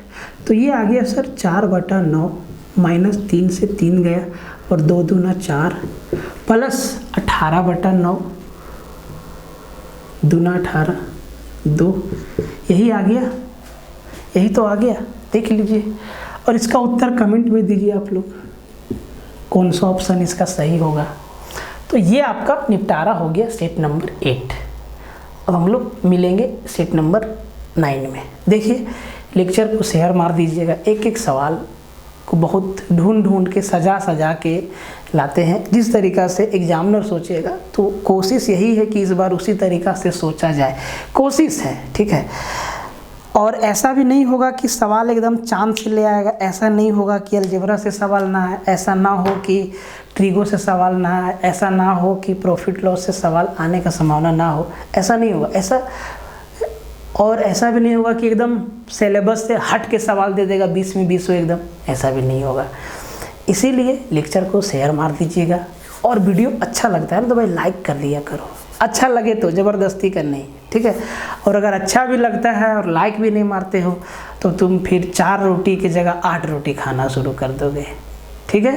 तो ये आ गया सर 4/9 -3 से 3 गया और 2 दूना 4 + 18/9 दूना 18 2, यही आ गया, यही तो आ गया, देख लीजिए। और इसका उत्तर कमेंट में दीजिए आप लोग, कौन सा ऑप्शन इसका सही होगा। तो ये आपका निपटारा हो गया सेट नंबर 8। अब हम लोग मिलेंगे सेट नंबर 9 में। देखिए लेक्चर को शेयर मार दीजिएगा, एक एक सवाल को बहुत ढूंढ के सजा के लाते हैं। जिस तरीक़ा से एग्जामिनर सोचेगा तो कोशिश यही है कि इस बार उसी तरीक़ा से सोचा जाए, कोशिश है, ठीक है। और ऐसा भी नहीं होगा कि सवाल एकदम चांद से ले आएगा, ऐसा नहीं होगा कि अलजेब्रा से सवाल ना है, ऐसा ना हो कि ट्रिगो से सवाल ना है, ऐसा ना हो कि प्रॉफिट लॉस से सवाल आने का संभावना ना हो, ऐसा नहीं होगा। ऐसा भी नहीं होगा कि एकदम सिलेबस से हट के सवाल दे देगा 20 में 20 एकदम, ऐसा भी नहीं होगा। इसीलिए लेक्चर को शेयर मार दीजिएगा, और वीडियो अच्छा लगता है ना तो भाई लाइक कर लिया करो। अच्छा लगे तो, ज़बरदस्ती का नहीं, ठीक है। और अगर अच्छा भी लगता है और लाइक भी नहीं मारते हो तो तुम फिर 4 रोटी की जगह 8 रोटी खाना शुरू कर दोगे, ठीक है।